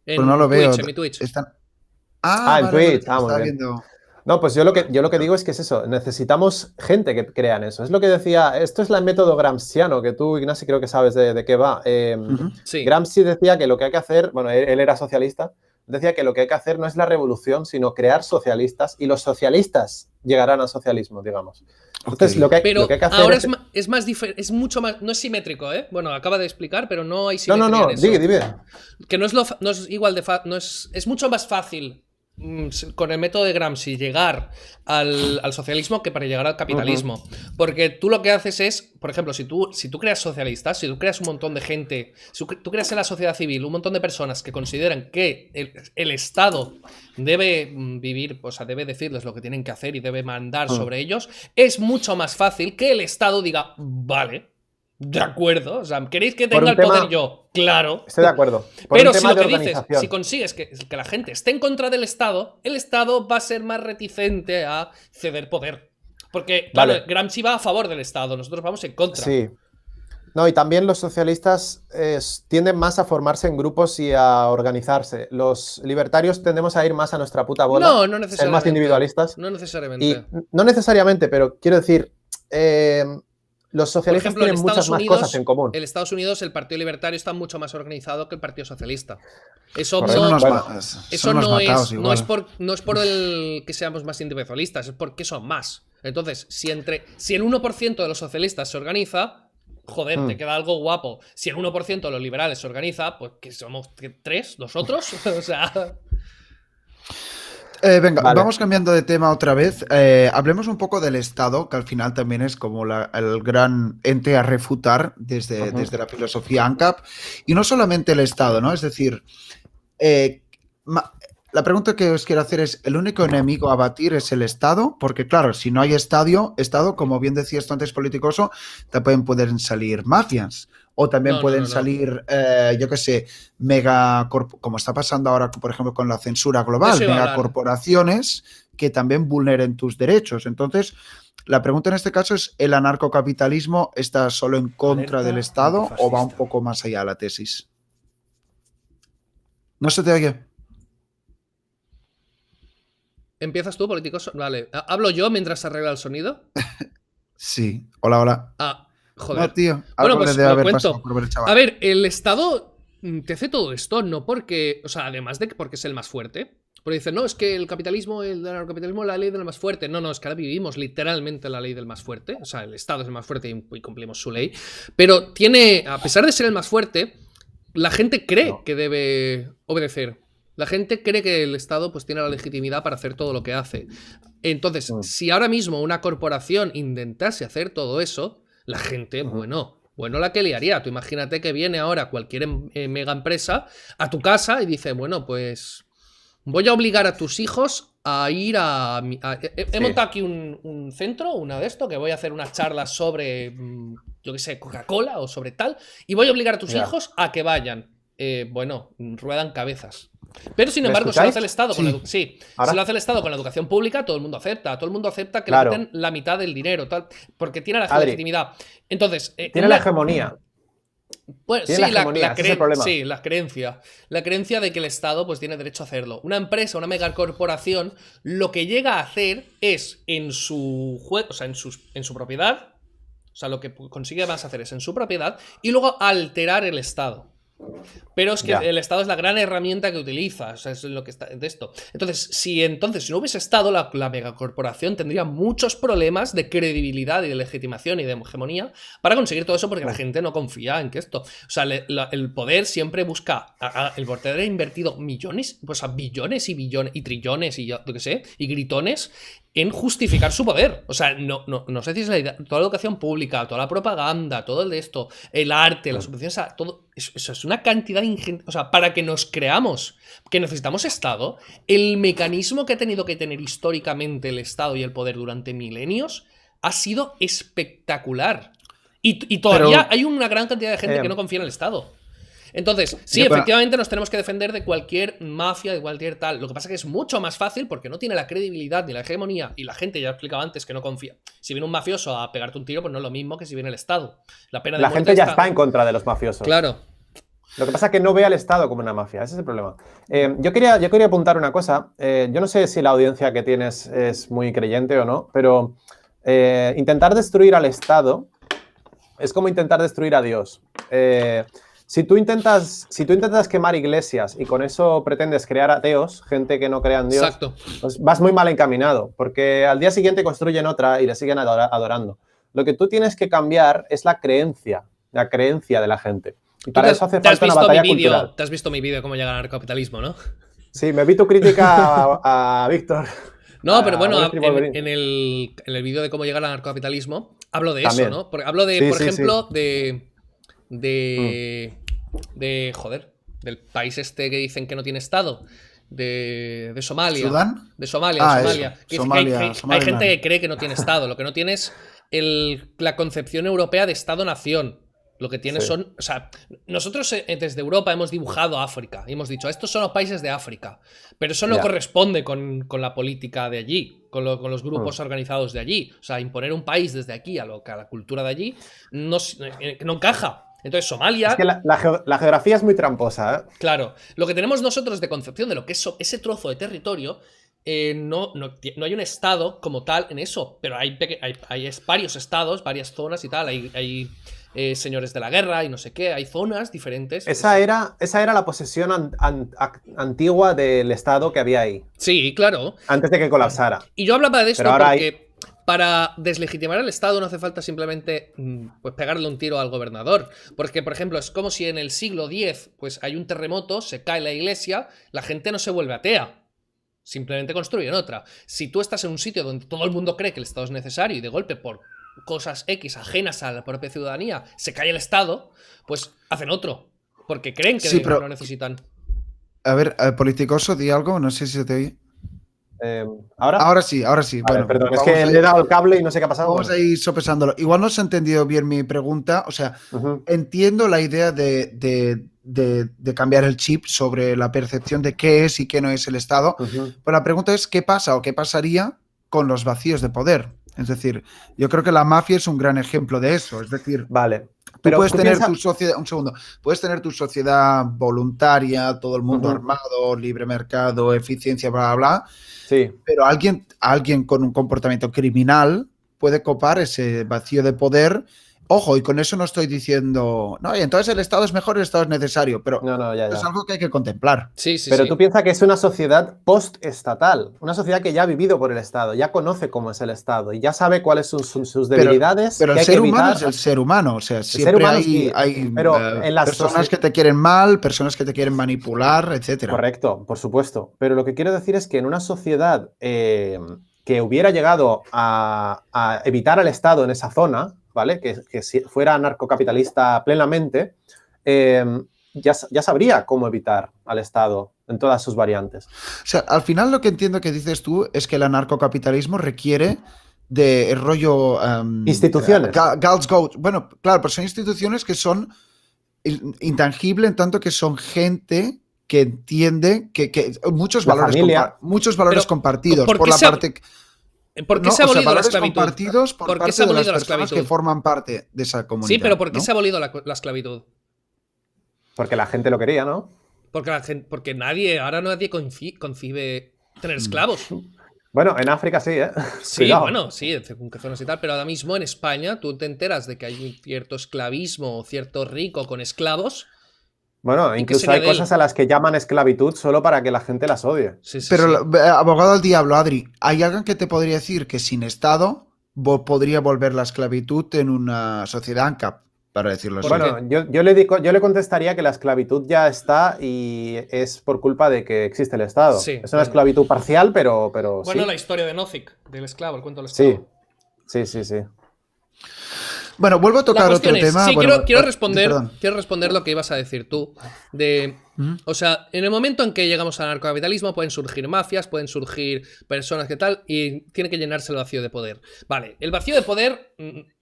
Pero no lo veo. En mi Twitch. En Twitch. Muy bien. Viendo. No, pues yo lo que digo es que es eso. Necesitamos gente que crea en eso. Es lo que decía. Esto es el método gramsciano, que tú, Ignasi, creo que sabes de qué va. Sí. Gramsci decía que lo que hay que hacer, bueno, él era socialista, decía que lo que hay que hacer no es la revolución, sino crear socialistas y los socialistas llegarán al socialismo, digamos. Entonces, lo que hay que hacer ahora es más diferente, es mucho más, no es simétrico, ¿eh? Bueno, acaba de explicar, pero no hay simetría. No, en eso. Dime. Que no es igual de fácil, es mucho más fácil con el método de Gramsci llegar al socialismo que para llegar al capitalismo. Porque tú lo que haces es, por ejemplo, si tú creas socialistas, si tú creas un montón de gente, si tú creas en la sociedad civil un montón de personas que consideran que el Estado debe vivir, o sea, debe decirles lo que tienen que hacer y debe mandar sobre ellos, es mucho más fácil que el Estado diga, vale, de acuerdo, o sea, ¿queréis que tenga el poder yo? Claro. Estoy de acuerdo. Pero si lo que dices, si consigues que la gente esté en contra del Estado, el Estado va a ser más reticente a ceder poder. Porque, claro, Gramsci va a favor del Estado, nosotros vamos en contra. Sí. No, y también los socialistas tienden más a formarse en grupos y a organizarse. Los libertarios tendemos a ir más a nuestra puta bola. No necesariamente. Ser más individualistas. No necesariamente. Y no necesariamente, pero quiero decir... los socialistas tienen muchas más cosas en común. En Estados Unidos el Partido Libertario está mucho más organizado que el Partido Socialista. Eso no es por el que seamos más individualistas, es porque son más. Entonces, si el 1% de los socialistas se organiza, joder, te queda algo guapo. Si el 1% de los liberales se organiza, pues que somos 3 nosotros. O sea... Venga, vamos cambiando de tema otra vez. Hablemos un poco del Estado, que al final también es como el gran ente a refutar desde la filosofía ANCAP. Y no solamente el Estado, ¿no? Es decir, la pregunta que os quiero hacer es, ¿el único enemigo a batir es el Estado? Porque claro, si no hay Estado, como bien decías tú antes, Politicoso, también pueden salir mafias. O también pueden salir, yo qué sé, como está pasando ahora, por ejemplo, con la censura global, megacorporaciones que también vulneren tus derechos. Entonces, la pregunta en este caso es, ¿el anarcocapitalismo está solo en contra del Estado o va un poco más allá la tesis? No se te oye. ¿Empiezas tú, Politicoso? Vale. ¿Hablo yo mientras se arregla el sonido? Sí. Hola. Joder. No, tío. Bueno, pues lo cuento. A ver, el Estado te hace todo esto no porque... O sea, además de que porque es el más fuerte, Porque dicen, no, es que el capitalismo, el anarcocapitalismo es la ley del más fuerte. No, es que ahora vivimos literalmente la ley del más fuerte. O sea, el Estado es el más fuerte y cumplimos su ley. Pero a pesar de ser el más fuerte, la gente cree que debe obedecer. La gente cree que el Estado pues tiene la legitimidad para hacer todo lo que hace. Entonces, si ahora mismo una corporación intentase hacer todo eso, la gente, bueno, la que liaría. Tú imagínate que viene ahora cualquier mega empresa a tu casa y dice, bueno, pues voy a obligar a tus hijos a ir he montado aquí un centro, una de esto, que voy a hacer unas charlas sobre, yo qué sé, Coca-Cola o sobre tal, y voy a obligar a tus hijos a que vayan. Bueno, ruedan cabezas. Pero sin embargo, si lo hace el Estado con si lo hace el Estado con la educación pública, todo el mundo acepta que le quiten la mitad del dinero, tal, porque tiene la legitimidad. Entonces, tiene la hegemonía. Pues, sí, la creencia de que el Estado pues tiene derecho a hacerlo. Una empresa, una megacorporación, lo que llega a hacer es en su propiedad, o sea, lo que consigue más hacer es en su propiedad y luego alterar el Estado. Pero es que el Estado es la gran herramienta que utiliza, o sea, es lo que está de esto. Entonces, si no hubiese Estado, la megacorporación tendría muchos problemas de credibilidad y de legitimación y de hegemonía para conseguir todo eso, porque la gente no confía en que esto. O sea, el poder siempre busca. El poder ha invertido millones, pues a billones y billones y trillones y yo qué sé, y gritones en justificar su poder. O sea, no sé si es la idea. Toda la educación pública, toda la propaganda, todo el de esto, el arte, las subvenciones, todo. Eso es una cantidad ingente. O sea, para que nos creamos que necesitamos Estado, el mecanismo que ha tenido que tener históricamente el Estado y el poder durante milenios ha sido espectacular. Y todavía hay una gran cantidad de gente que no confía en el Estado. Entonces, sí, efectivamente nos tenemos que defender de cualquier mafia, de cualquier tal. Lo que pasa es que es mucho más fácil porque no tiene la credibilidad ni la hegemonía y la gente, ya explicaba antes, que no confía. Si viene un mafioso a pegarte un tiro, pues no es lo mismo que si viene el Estado. La gente ya está en contra de los mafiosos. Claro. Lo que pasa es que no ve al Estado como una mafia, ese es el problema. Yo quería apuntar una cosa. Yo no sé si la audiencia que tienes es muy creyente o no, pero intentar destruir al Estado es como intentar destruir a Dios. Si tú intentas quemar iglesias y con eso pretendes crear ateos, gente que no crea en Dios, exacto, pues vas muy mal encaminado, porque al día siguiente construyen otra y le siguen adorando. Lo que tú tienes que cambiar es la creencia de la gente. Y para eso hace falta una batalla cultural. Te has visto mi vídeo de cómo llegar al capitalismo, ¿no? Sí, me vi tu crítica a Víctor. No, pero bueno, en el vídeo de cómo llegar al anarcocapitalismo hablo de eso, ¿no? Porque hablo de, por ejemplo, del país este que dicen que no tiene Estado, de Somalia. ¿Sudán? De Somalia. Somalia. Hay gente que cree que no tiene Estado. Lo que no tiene es la concepción europea de Estado-nación. Lo que tiene son... O sea, nosotros desde Europa hemos dibujado África y hemos dicho, estos son los países de África. Pero eso no corresponde con la política de allí, con los grupos organizados de allí. O sea, imponer un país desde aquí a la cultura de allí no encaja. Entonces, Somalia... Es que la geografía es muy tramposa, ¿eh? Claro. Lo que tenemos nosotros de concepción de lo que es ese trozo de territorio... no hay un estado como tal en eso, pero hay varios estados, varias zonas y tal, hay señores de la guerra y no sé qué, hay zonas diferentes. Esa era la posesión antigua del estado que había ahí. Sí, claro. Antes de que colapsara. Y yo hablaba de esto porque para deslegitimar al Estado no hace falta simplemente pues pegarle un tiro al gobernador. Porque, por ejemplo, es como si en el siglo X pues hay un terremoto, se cae la iglesia, la gente no se vuelve atea. Simplemente construyen otra. Si tú estás en un sitio donde todo el mundo cree que el Estado es necesario y de golpe por cosas X ajenas a la propia ciudadanía se cae el Estado, pues hacen otro. Porque creen que lo necesitan. A ver, Politicoso, di algo, no sé si se te oye. ¿Ahora? Ahora sí. Bueno, perdón, es que le he dado el cable y no sé qué ha pasado. Vamos a ir sopesándolo. Igual no se ha entendido bien mi pregunta. O sea, entiendo la idea de cambiar el chip sobre la percepción de qué es y qué no es el Estado. Pero la pregunta es qué pasa o qué pasaría con los vacíos de poder. Es decir, yo creo que la mafia es un gran ejemplo de eso. Es decir, vale. Pero puedes tener tu sociedad, un segundo, puedes tener tu sociedad voluntaria, todo el mundo armado, libre mercado, eficiencia, bla, bla, bla. Sí. Pero alguien con un comportamiento criminal puede copar ese vacío de poder Ojo, y con eso no estoy diciendo, no, y entonces el Estado es mejor, el Estado es necesario, pero No, ya. es algo que hay que contemplar. Sí, sí, Pero sí. tú piensas que es una sociedad post-estatal, una sociedad que ya ha vivido por el Estado, ya conoce cómo es el Estado y ya sabe cuáles son sus debilidades. Pero que el hay que ser humano evitar. es el ser humano, o sea, ser siempre humano hay, sí, hay pero en las personas que te quieren mal, personas que te quieren manipular, etcétera. Correcto, por supuesto. Pero lo que quiero decir es que en una sociedad que hubiera llegado a evitar al Estado en esa zona, ¿vale? Que si fuera anarcocapitalista plenamente, ya sabría cómo evitar al Estado en todas sus variantes. O sea, al final lo que entiendo que dices tú es que el anarcocapitalismo requiere de rollo... Instituciones. Girls Go. Bueno, claro, pero son instituciones que son intangibles en tanto que son gente que entiende que muchos La valores, familia. muchos valores Pero, compartidos ¿por por qué la se ha- parte... ¿Por qué No, se ha o sea, abolido la valores esclavitud? compartidos por ¿Por qué parte se ha de las abolido la personas que esclavitud? forman parte de esa comunidad. Sí, pero ¿por qué ¿no? se ha abolido la esclavitud? Porque la gente lo quería, ¿no? Porque ahora nadie concibe tener esclavos. Bueno, en África sí, ¿eh? Sí, Cuidado. bueno, sí, en qué zonas y tal, pero ahora mismo en España tú te enteras de que hay un cierto esclavismo o cierto rico con esclavos. Bueno, ¿Y qué incluso sería hay de él? cosas a las que llaman esclavitud solo para que la gente las odie. Sí, sí, Pero, sí. abogado del diablo, Adri, ¿hay alguien que te podría decir que sin Estado podría volver la esclavitud en una sociedad ANCAP, para decirlo así? Bueno, yo le contestaría que la esclavitud ya está y es por culpa de que existe el Estado. Sí, es una bueno. esclavitud parcial, pero Bueno, sí. la historia de Nozick, del esclavo, el cuento del Sí, esclavo. sí. Bueno, vuelvo a La tocar cuestión otro es, tema. sí, Bueno, quiero perdón. responder lo que ibas a decir tú. O sea, en el momento en que llegamos al narcocapitalismo pueden surgir mafias, pueden surgir personas que tal, y tiene que llenarse el vacío de poder. Vale, el vacío de poder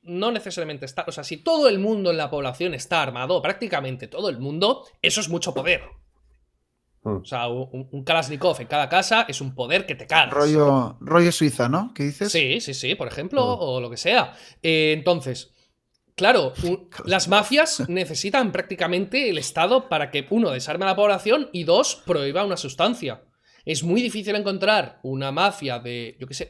no necesariamente está... O sea, si todo el mundo en la población está armado, prácticamente todo el mundo, eso es mucho poder. O sea, un Kalashnikov en cada casa es un poder que te cagas. Rollo Suiza, ¿no? ¿Qué dices? Sí, por ejemplo, o lo que sea. Entonces, claro, las mafias necesitan prácticamente el Estado para que, uno, desarme a la población y dos, prohíba una sustancia. Es muy difícil encontrar una mafia de, yo qué sé,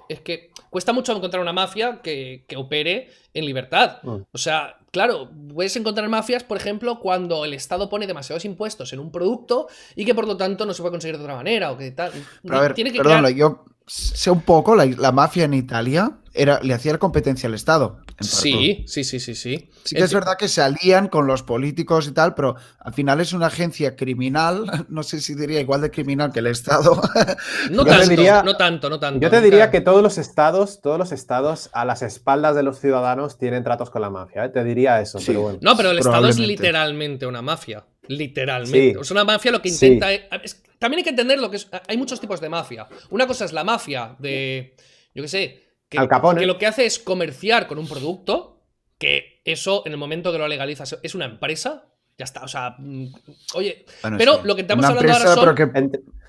es que cuesta mucho encontrar una mafia que opere en libertad. O sea, claro, puedes encontrar mafias, por ejemplo, cuando el Estado pone demasiados impuestos en un producto y que por lo tanto no se puede conseguir de otra manera o que tal. Pero a ver, Tiene que perdón, crear... yo sé un poco, la mafia en Italia le hacía la competencia al Estado. En parte. Sí. Sí que es verdad que se alían con los políticos y tal, pero al final es una agencia criminal, no sé si diría igual de criminal que el Estado. No tanto. Yo te diría que todos los estados a las espaldas de los ciudadanos tienen tratos con la mafia, ¿eh? Te diría eso, Sí. pero bueno. No, pero el Estado es Probablemente. literalmente una mafia. Literalmente. Sí. O sea, una mafia lo que Sí. intenta también hay que entender lo que es... Hay muchos tipos de mafia. Una cosa es la mafia de... Yo qué sé. Al Capone. Que lo que hace es comerciar con un producto, que eso, en el momento que lo legalizas, es una empresa. Ya está, o sea... Oye, Bueno, pero sí. lo que estamos Una hablando empresa, ahora son...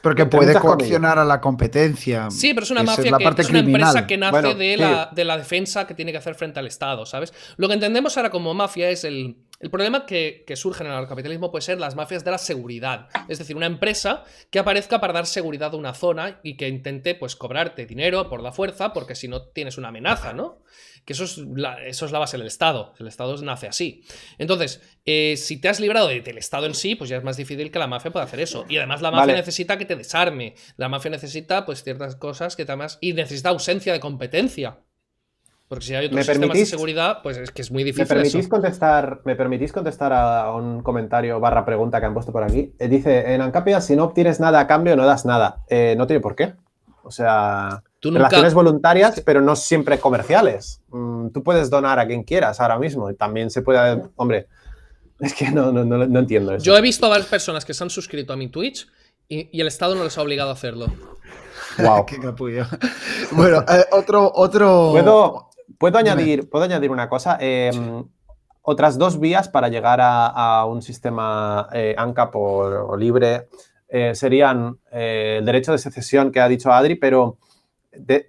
pero que entre puede muchas coaccionar a la competencia. Sí, pero es una Esa mafia es la que parte es una criminal. empresa que nace Bueno, de la defensa que tiene que hacer frente al Estado, ¿sabes? Lo que entendemos ahora como mafia es el problema que surge en el capitalismo puede ser las mafias de la seguridad. Es decir, una empresa que aparezca para dar seguridad a una zona y que intente, pues, cobrarte dinero por la fuerza, porque si no tienes una amenaza, ¿no? Que eso es la base del Estado. El Estado nace así. Entonces, si te has librado del Estado en sí, pues ya es más difícil que la mafia pueda hacer eso. Y además la mafia necesita que te desarme. La mafia necesita, pues, ciertas cosas que además... Y necesita ausencia de competencia. Porque si hay otros sistemas de seguridad, pues es que es muy difícil. ¿Me permitís contestar a un comentario / pregunta que han puesto por aquí? Dice, en Ancapia, si no obtienes nada a cambio, no das nada. No tiene por qué. O sea, relaciones voluntarias, pero no siempre comerciales. Tú puedes donar a quien quieras ahora mismo. Y también se puede... Hombre, es que no entiendo eso. Yo he visto a varias personas que se han suscrito a mi Twitch y el Estado no les ha obligado a hacerlo. Wow. Qué capullo. Bueno, otro... ¿Puedo añadir una cosa? Otras dos vías para llegar a un sistema ANCAP o libre serían el derecho de secesión que ha dicho Adri, pero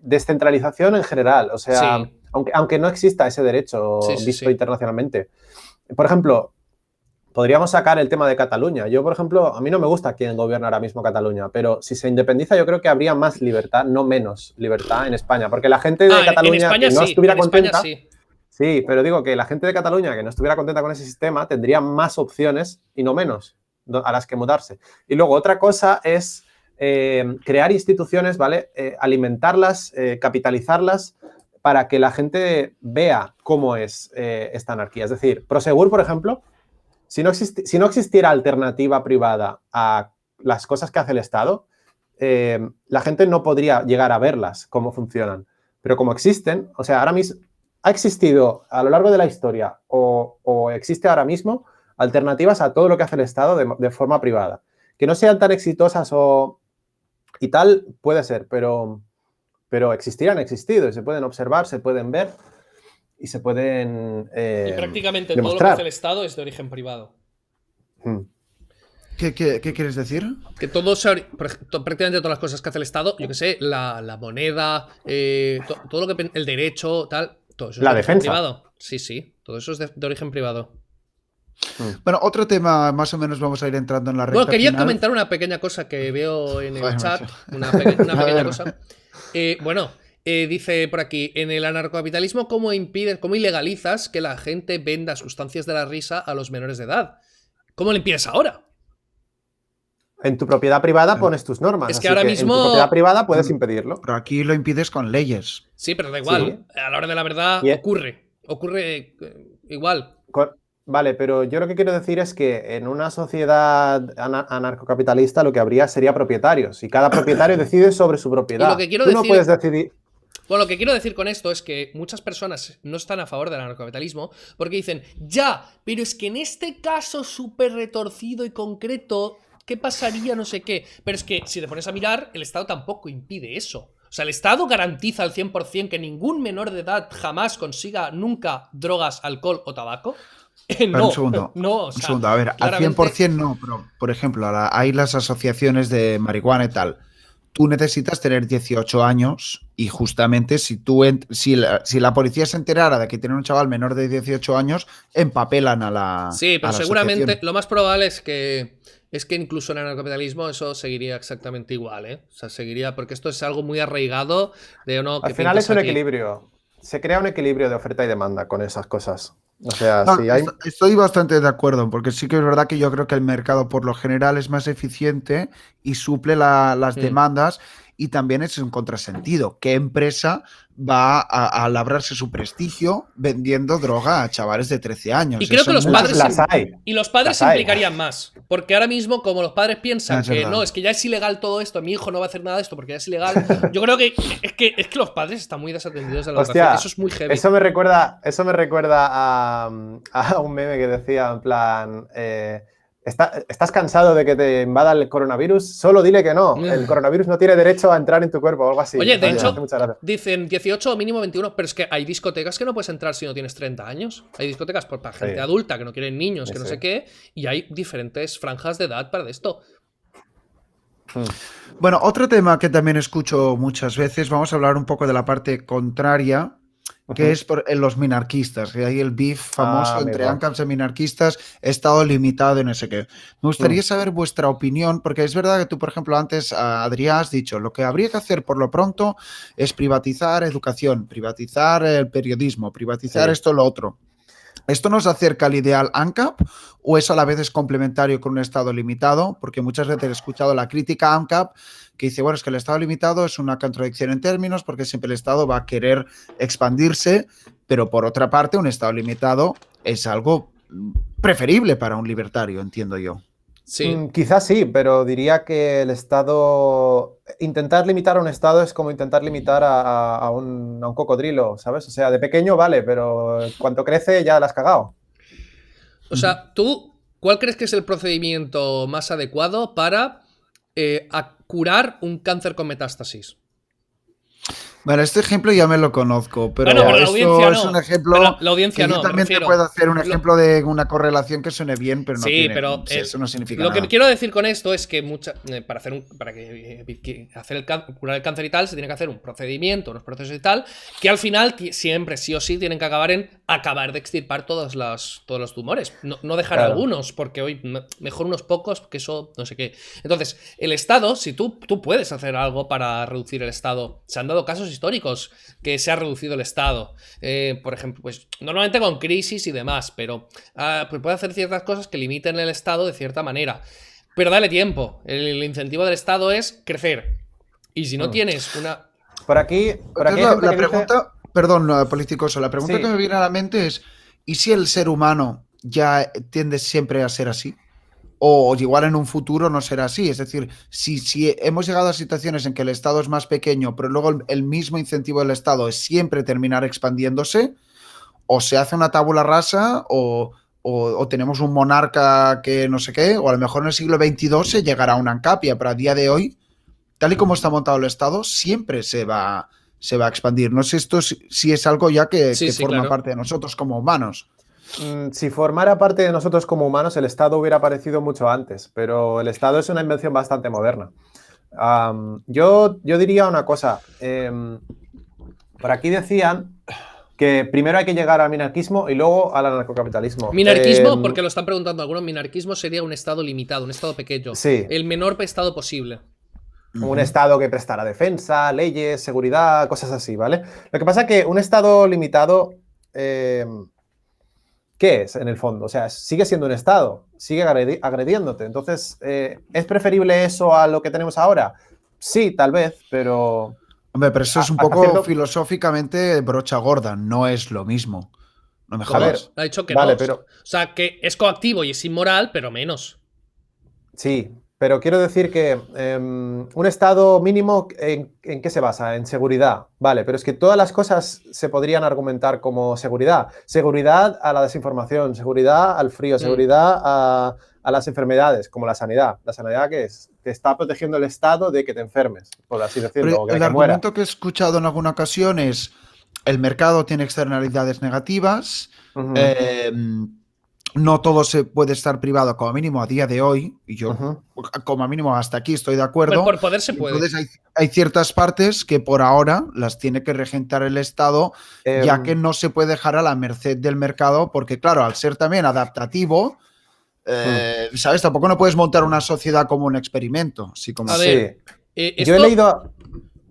descentralización en general. O sea, Sí. aunque no exista ese derecho visto internacionalmente. Por ejemplo, podríamos sacar el tema de Cataluña. Yo, por ejemplo, a mí no me gusta quién gobierna ahora mismo Cataluña, pero si se independiza yo creo que habría más libertad, no menos libertad en España, porque la gente de Cataluña en España que no sí, estuviera en España contenta... sí. Sí, pero digo que la gente de Cataluña que no estuviera contenta con ese sistema tendría más opciones y no menos a las que mudarse. Y luego otra cosa es crear instituciones, ¿vale? Alimentarlas, capitalizarlas para que la gente vea cómo es esta anarquía. Es decir, Prosegur, por ejemplo, si no existiera alternativa privada a las cosas que hace el Estado, la gente no podría llegar a verlas, cómo funcionan. Pero como existen, o sea, ahora mismo ha existido a lo largo de la historia o existe ahora mismo alternativas a todo lo que hace el Estado de forma privada. Que no sean tan exitosas y tal, puede ser, pero existir han existido y se pueden observar, se pueden ver y se pueden Y prácticamente demostrar. todo lo que hace el Estado es de origen privado. ¿Qué quieres decir? Que prácticamente todas las cosas que hace el Estado, yo que sé, la moneda, todo lo que el derecho, tal, todo eso es La de origen defensa. privado. Sí, todo eso es de origen privado. Bueno, otro tema, más o menos vamos a ir entrando en la recta Bueno, quería final. comentar una pequeña cosa que veo en el Joder, chat. macho. Una pequeña ver. cosa. Dice por aquí, en el anarcocapitalismo, ¿cómo ilegalizas que la gente venda sustancias de la risa a los menores de edad? ¿Cómo lo impides ahora? En tu propiedad privada pones tus normas. Es que así ahora en mismo- tu propiedad privada puedes impedirlo. Pero aquí lo impides con leyes. Sí, pero da igual. Sí. A la hora de la verdad Y- ocurre igual. Vale, pero yo lo que quiero decir es que en una sociedad anarcocapitalista lo que habría sería propietarios y cada propietario decide sobre su propiedad. Y lo que quiero Tú no decir- puedes decidir. Bueno, lo que quiero decir con esto es que muchas personas no están a favor del anarcocapitalismo porque dicen, ya, pero es que en este caso súper retorcido y concreto, ¿qué pasaría? No sé qué. Pero es que si te pones a mirar, el Estado tampoco impide eso. O sea, el Estado garantiza al 100% que ningún menor de edad jamás consiga nunca drogas, alcohol o tabaco. Pero No, un segundo. no, o Un sea, segundo, a ver, claramente- al 100% no, pero por ejemplo, hay las asociaciones de marihuana y tal. Tú necesitas tener 18 años y justamente si la policía se enterara de que tiene un chaval menor de 18 años, empapelan a la Sí, pero a la seguramente asociación. lo más probable es que incluso en el anarcapitalismo eso seguiría exactamente igual, ¿eh? O sea, seguiría, porque esto es algo muy arraigado de no. Al final es un equilibrio. Se crea un equilibrio de oferta y demanda con esas cosas. O sea, No, si hay... estoy bastante de acuerdo, porque sí que es verdad que yo creo que el mercado por lo general es más eficiente y suple las demandas, y también es un contrasentido. ¿Qué empresa va a labrarse su prestigio vendiendo droga a chavales de 13 años? Y creo que los padres Las hay. Y los padres Las hay. implicarían más. Porque ahora mismo, como los padres piensan Es que verdad. no, es que ya es ilegal todo esto, mi hijo no va a hacer nada de esto porque ya es ilegal. Yo creo que es que los padres están muy desatendidos de la Hostia, educación. Eso es muy heavy. Eso me recuerda a un meme que decía en plan... ¿Estás cansado de que te invada el coronavirus? Solo dile que no. El coronavirus no tiene derecho a entrar en tu cuerpo o algo así. Oye, de Me hecho, hace mucha gracia. dicen 18 o mínimo 21, pero es que hay discotecas que no puedes entrar si no tienes 30 años. Hay discotecas para gente Sí. adulta que no quieren niños, que no Sí. sé qué, y hay diferentes franjas de edad para esto. Bueno, otro tema que también escucho muchas veces, vamos a hablar un poco de la parte contraria, que es en los minarquistas, que hay el beef famoso entre amigo. ANCAPs y minarquistas, estado limitado y no sé qué. Me gustaría saber vuestra opinión, porque es verdad que tú, por ejemplo, antes, Adrián, has dicho, lo que habría que hacer por lo pronto es privatizar educación, privatizar el periodismo, privatizar esto, lo otro. ¿Esto nos acerca al ideal ANCAP o eso a la vez es complementario con un Estado limitado? Porque muchas veces he escuchado la crítica a ANCAP que dice, bueno, es que el Estado limitado es una contradicción en términos porque siempre el Estado va a querer expandirse, pero por otra parte un Estado limitado es algo preferible para un libertario, entiendo yo. Sí. Quizás sí, pero diría que el Estado... Intentar limitar a un Estado es como intentar limitar a un cocodrilo, ¿sabes? O sea, de pequeño vale, pero cuanto crece ya la has cagado. O sea, ¿tú cuál crees que es el procedimiento más adecuado para curar un cáncer con metástasis? Bueno, este ejemplo ya me lo conozco, pero, Bueno, pero la esto audiencia es no. un ejemplo Pero la audiencia que yo no, me también te refiero. puedo hacer un ejemplo de una correlación que suene bien, pero no Sí, tiene, pero eso no significa lo nada. que quiero decir con esto es que curar el cáncer y tal se tiene que hacer un procedimiento, unos procesos y tal, que al final siempre sí o sí tienen que acabar de extirpar todos los tumores, no dejar Claro. algunos, porque hoy mejor unos pocos, que eso no sé qué. Entonces, el Estado, si tú puedes hacer algo para reducir el Estado, se han dado casos casos históricos que se ha reducido el Estado. Por ejemplo, pues normalmente con crisis y demás, pero pues puede hacer ciertas cosas que limiten el Estado de cierta manera. Pero dale tiempo. El incentivo del Estado es crecer. Y si no tienes una... Por aquí hay gente la que pregunta, dice... perdón, Politicoso, la pregunta Sí. que me viene a la mente es, ¿y si el ser humano ya tiende siempre a ser así? O igual en un futuro no será así. Es decir, si hemos llegado a situaciones en que el Estado es más pequeño, pero luego el mismo incentivo del Estado es siempre terminar expandiéndose, o se hace una tabula rasa, o tenemos un monarca que no sé qué, o a lo mejor en el siglo XXII se llegará a una ancapia, pero a día de hoy, tal y como está montado el Estado, siempre se va a expandir. No sé esto si es algo ya que forma claro. parte de nosotros como humanos. Si formara parte de nosotros como humanos, el Estado hubiera aparecido mucho antes, pero el Estado es una invención bastante moderna. Yo diría una cosa. Por aquí decían que primero hay que llegar al minarquismo y luego al anarcocapitalismo. Minarquismo, porque lo están preguntando algunos, minarquismo sería un Estado limitado, un Estado pequeño. Sí. El menor Estado posible. Un Estado que prestara defensa, leyes, seguridad, cosas así, ¿vale? Lo que pasa es que un Estado limitado... ¿qué es en el fondo? O sea, sigue siendo un Estado, sigue agrediéndote. Entonces, ¿es preferible eso a lo que tenemos ahora? Sí, tal vez, pero... Hombre, pero eso es un poco filosóficamente brocha gorda, no es lo mismo. No me jodas. Ha dicho que vale, no. Pero... O sea, que es coactivo y es inmoral, pero menos. Sí, pero quiero decir que un Estado mínimo, ¿en qué se basa? En seguridad. Vale, pero es que todas las cosas se podrían argumentar como seguridad. Seguridad a la desinformación, seguridad al frío, seguridad a las enfermedades, como la sanidad. ¿La sanidad qué es? Te está protegiendo el Estado de que te enfermes, por así decirlo, o que el te argumento muera. que he escuchado en alguna ocasión es el mercado tiene externalidades negativas, no todo se puede estar privado, como mínimo a día de hoy, y yo como mínimo hasta aquí estoy de acuerdo. Bueno, por poder se puede. Entonces hay ciertas partes que por ahora las tiene que regentar el Estado, ya que no se puede dejar a la merced del mercado, porque claro, al ser también adaptativo, ¿sabes? Tampoco no puedes montar una sociedad como un experimento. Así como a ver, yo he leído...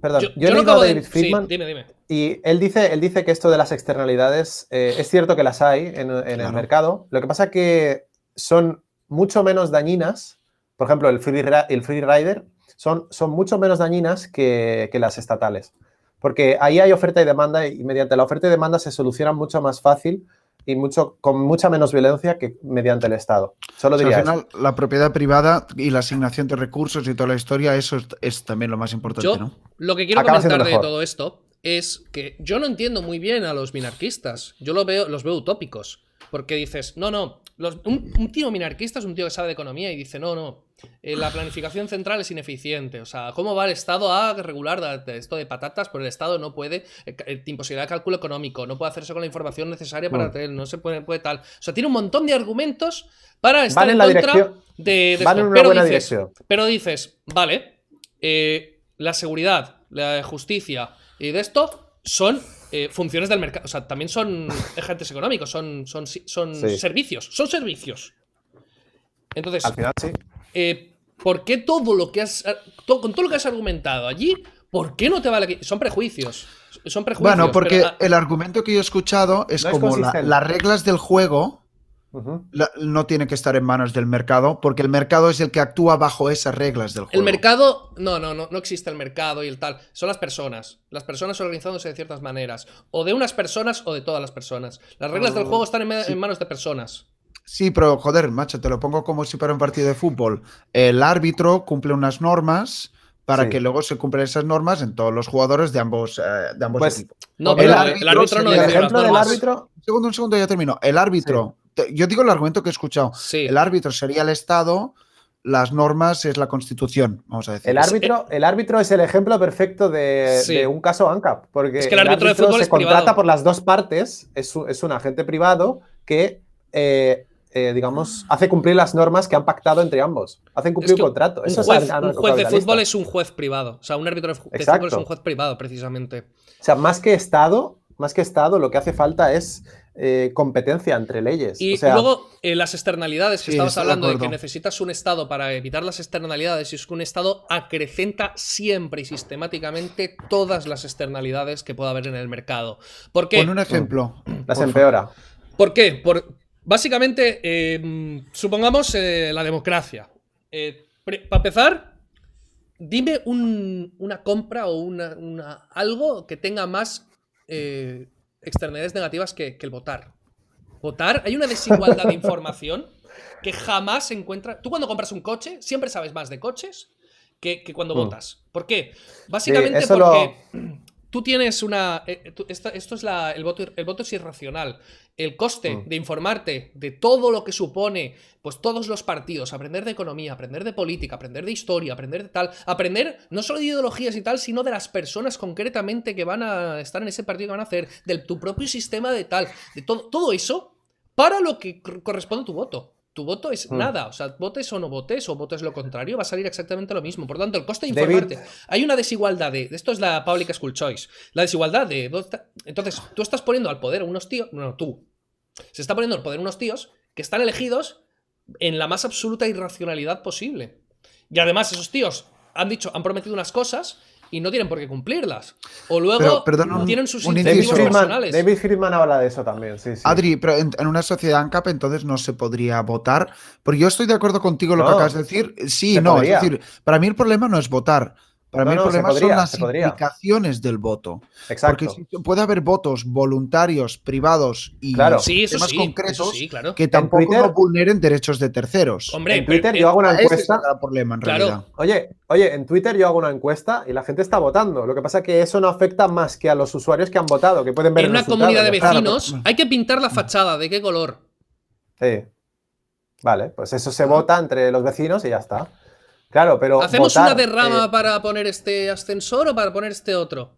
Perdón, yo he leído a David Friedman. Sí, dime. Y él dice que esto de las externalidades es cierto que las hay en el mercado. Lo que pasa es que son mucho menos dañinas. Por ejemplo, el free rider son mucho menos dañinas que las estatales. Porque ahí hay oferta y demanda y mediante la oferta y demanda se solucionan mucho más fácil y con mucha menos violencia que mediante el Estado. Solo diría al final, eso. la propiedad privada y la asignación de recursos y toda la historia, eso es también lo más importante, ¿no? Lo que quiero comentar de todo esto es que yo no entiendo muy bien a los minarquistas. Yo los veo utópicos. Porque dices, un tío minarquista es un tío que sabe de economía y dice, la planificación central es ineficiente. O sea, ¿cómo va el Estado a regular esto de patatas? Pero el Estado no puede, imposibilidad de cálculo económico, no puede hacerse con la información necesaria para tener, no se puede tal. O sea, tiene un montón de argumentos para estar en contra de esto. Van en una buena dirección. Pero dices, vale, la seguridad, la justicia y de esto son... funciones del mercado, o sea, también son agentes económicos, son servicios, son servicios. Entonces, al final sí. ¿Por qué todo lo que has con todo lo que has argumentado allí, por qué no te vale? Son prejuicios. Bueno, porque el argumento que yo he escuchado es como las reglas del juego no tienen que estar en manos del mercado, porque el mercado es el que actúa bajo esas reglas del juego. El mercado, no existe el mercado y el tal. Son las personas organizándose de ciertas maneras, o de unas personas o de todas las personas. Las reglas del juego están en manos de personas. Sí, pero joder, macho, te lo pongo como si fuera un partido de fútbol. El árbitro cumple unas normas para que luego se cumplan esas normas en todos los jugadores de ambos equipos. No, pero el árbitro no el decide ejemplo las del normas. árbitro. Un segundo, ya termino. El árbitro, yo digo el argumento que he escuchado. Sí. El árbitro sería el Estado, las normas es la Constitución, vamos a decir. El árbitro es el ejemplo perfecto de un caso ANCAP, porque es que el árbitro de fútbol se contrata por las dos partes, es un agente privado que digamos, hace cumplir las normas que han pactado entre ambos. Hacen cumplir un contrato. Un juez de fútbol es un juez privado. O sea, un árbitro de fútbol es un juez privado, precisamente. O sea, más que Estado, lo que hace falta es competencia entre leyes. Y o sea, luego las externalidades, que Sí, estabas estoy de hablando de que acuerdo. necesitas un Estado para evitar las externalidades, y es que un Estado acrecenta siempre y sistemáticamente todas las externalidades que pueda haber en el mercado. ¿Por Pon qué? un ejemplo. las por empeora. ¿Por qué? Básicamente, supongamos la democracia. Para empezar, dime una compra o algo que tenga más externalidades negativas que el votar. Votar, hay una desigualdad de información que jamás se encuentra. Tú cuando compras un coche, siempre sabes más de coches que cuando votas. ¿Por qué? Básicamente eso porque tú tienes una. Esto es el voto es irracional. El coste de informarte de todo lo que supone, pues todos los partidos, aprender de economía, aprender de política, aprender de historia, aprender de tal, aprender no solo de ideologías y tal, sino de las personas concretamente que van a estar en ese partido, que van a hacer, de tu propio sistema de tal, de todo eso, para lo que corresponde a tu voto. Tu voto es nada, o sea, votes o no votes, o votes lo contrario, va a salir exactamente lo mismo. Por lo tanto, el coste de informarte. David. Hay una desigualdad esto es la Public School Choice. La desigualdad de. Entonces, tú estás poniendo al poder a unos tíos. No, tú. Se está poniendo al poder unos tíos que están elegidos en la más absoluta irracionalidad posible. Y además, esos tíos han prometido unas cosas y no tienen por qué cumplirlas. O luego Pero, perdón, tienen sus un David incentivos inciso. personales. David Friedman habla de eso también, sí. Adri, pero en una sociedad ANCAP entonces no se podría votar. Porque yo estoy de acuerdo contigo en lo que No, acabas de decir. Sí, se no, podría. es decir, para mí el problema no es votar. Para mí el No, se problema son podría, las se podría. implicaciones del voto. Exacto. Porque puede haber votos voluntarios, privados y Claro. Sí, eso temas sí, concretos eso sí, claro. que tampoco Twitter- no vulneren derechos de terceros. Hombre, En Twitter pero, yo hago una Ese es el encuesta. gran problema en Claro. realidad. Oye, en Twitter yo hago una encuesta y la gente está votando. Lo que pasa es que eso no afecta más que a los usuarios que han votado, que pueden ver en el una resultado, comunidad de ya está. vecinos Claro, hay que pintar la fachada. ¿De qué color? Sí. Vale, pues eso se vota entre los vecinos y ya está. Claro, pero ¿Hacemos votar, una derrama para poner este ascensor o para poner este otro?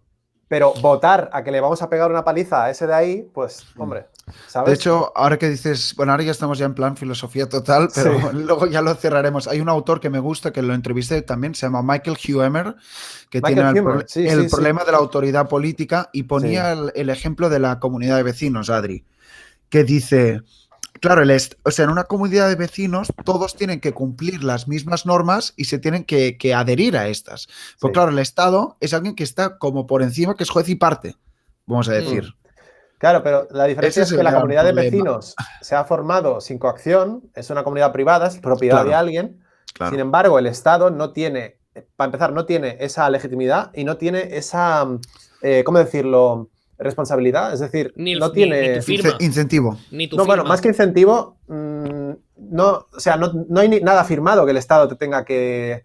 pero votar a que le vamos a pegar una paliza a ese de ahí, pues, hombre, ¿sabes? De hecho, ahora que dices, bueno, ahora ya estamos ya en plan filosofía total, pero Sí. luego ya lo cerraremos. Hay un autor que me gusta, que lo entrevisté también, se llama Michael Huemer, que Michael tiene Huemer, sí, el sí, problema sí. de la autoridad política y ponía el ejemplo de la comunidad de vecinos, Adri, que dice, claro, o sea, en una comunidad de vecinos todos tienen que cumplir las mismas normas y se tienen que adherir a estas. Pues Sí. claro, el Estado es alguien que está como por encima, que es juez y parte, vamos a decir. Claro, pero la diferencia Ese es es que el la gran comunidad de problema. vecinos se ha formado sin coacción, es una comunidad privada, es propiedad Claro. de alguien. Claro. Sin embargo, el Estado no tiene, para empezar, no tiene esa legitimidad y no tiene esa, ¿cómo decirlo?, responsabilidad. Es decir, ni no tiene... tu firma. Incentivo. Ni tu No, firma. bueno, más que incentivo, no, o sea, no hay nada firmado que el Estado te tenga que...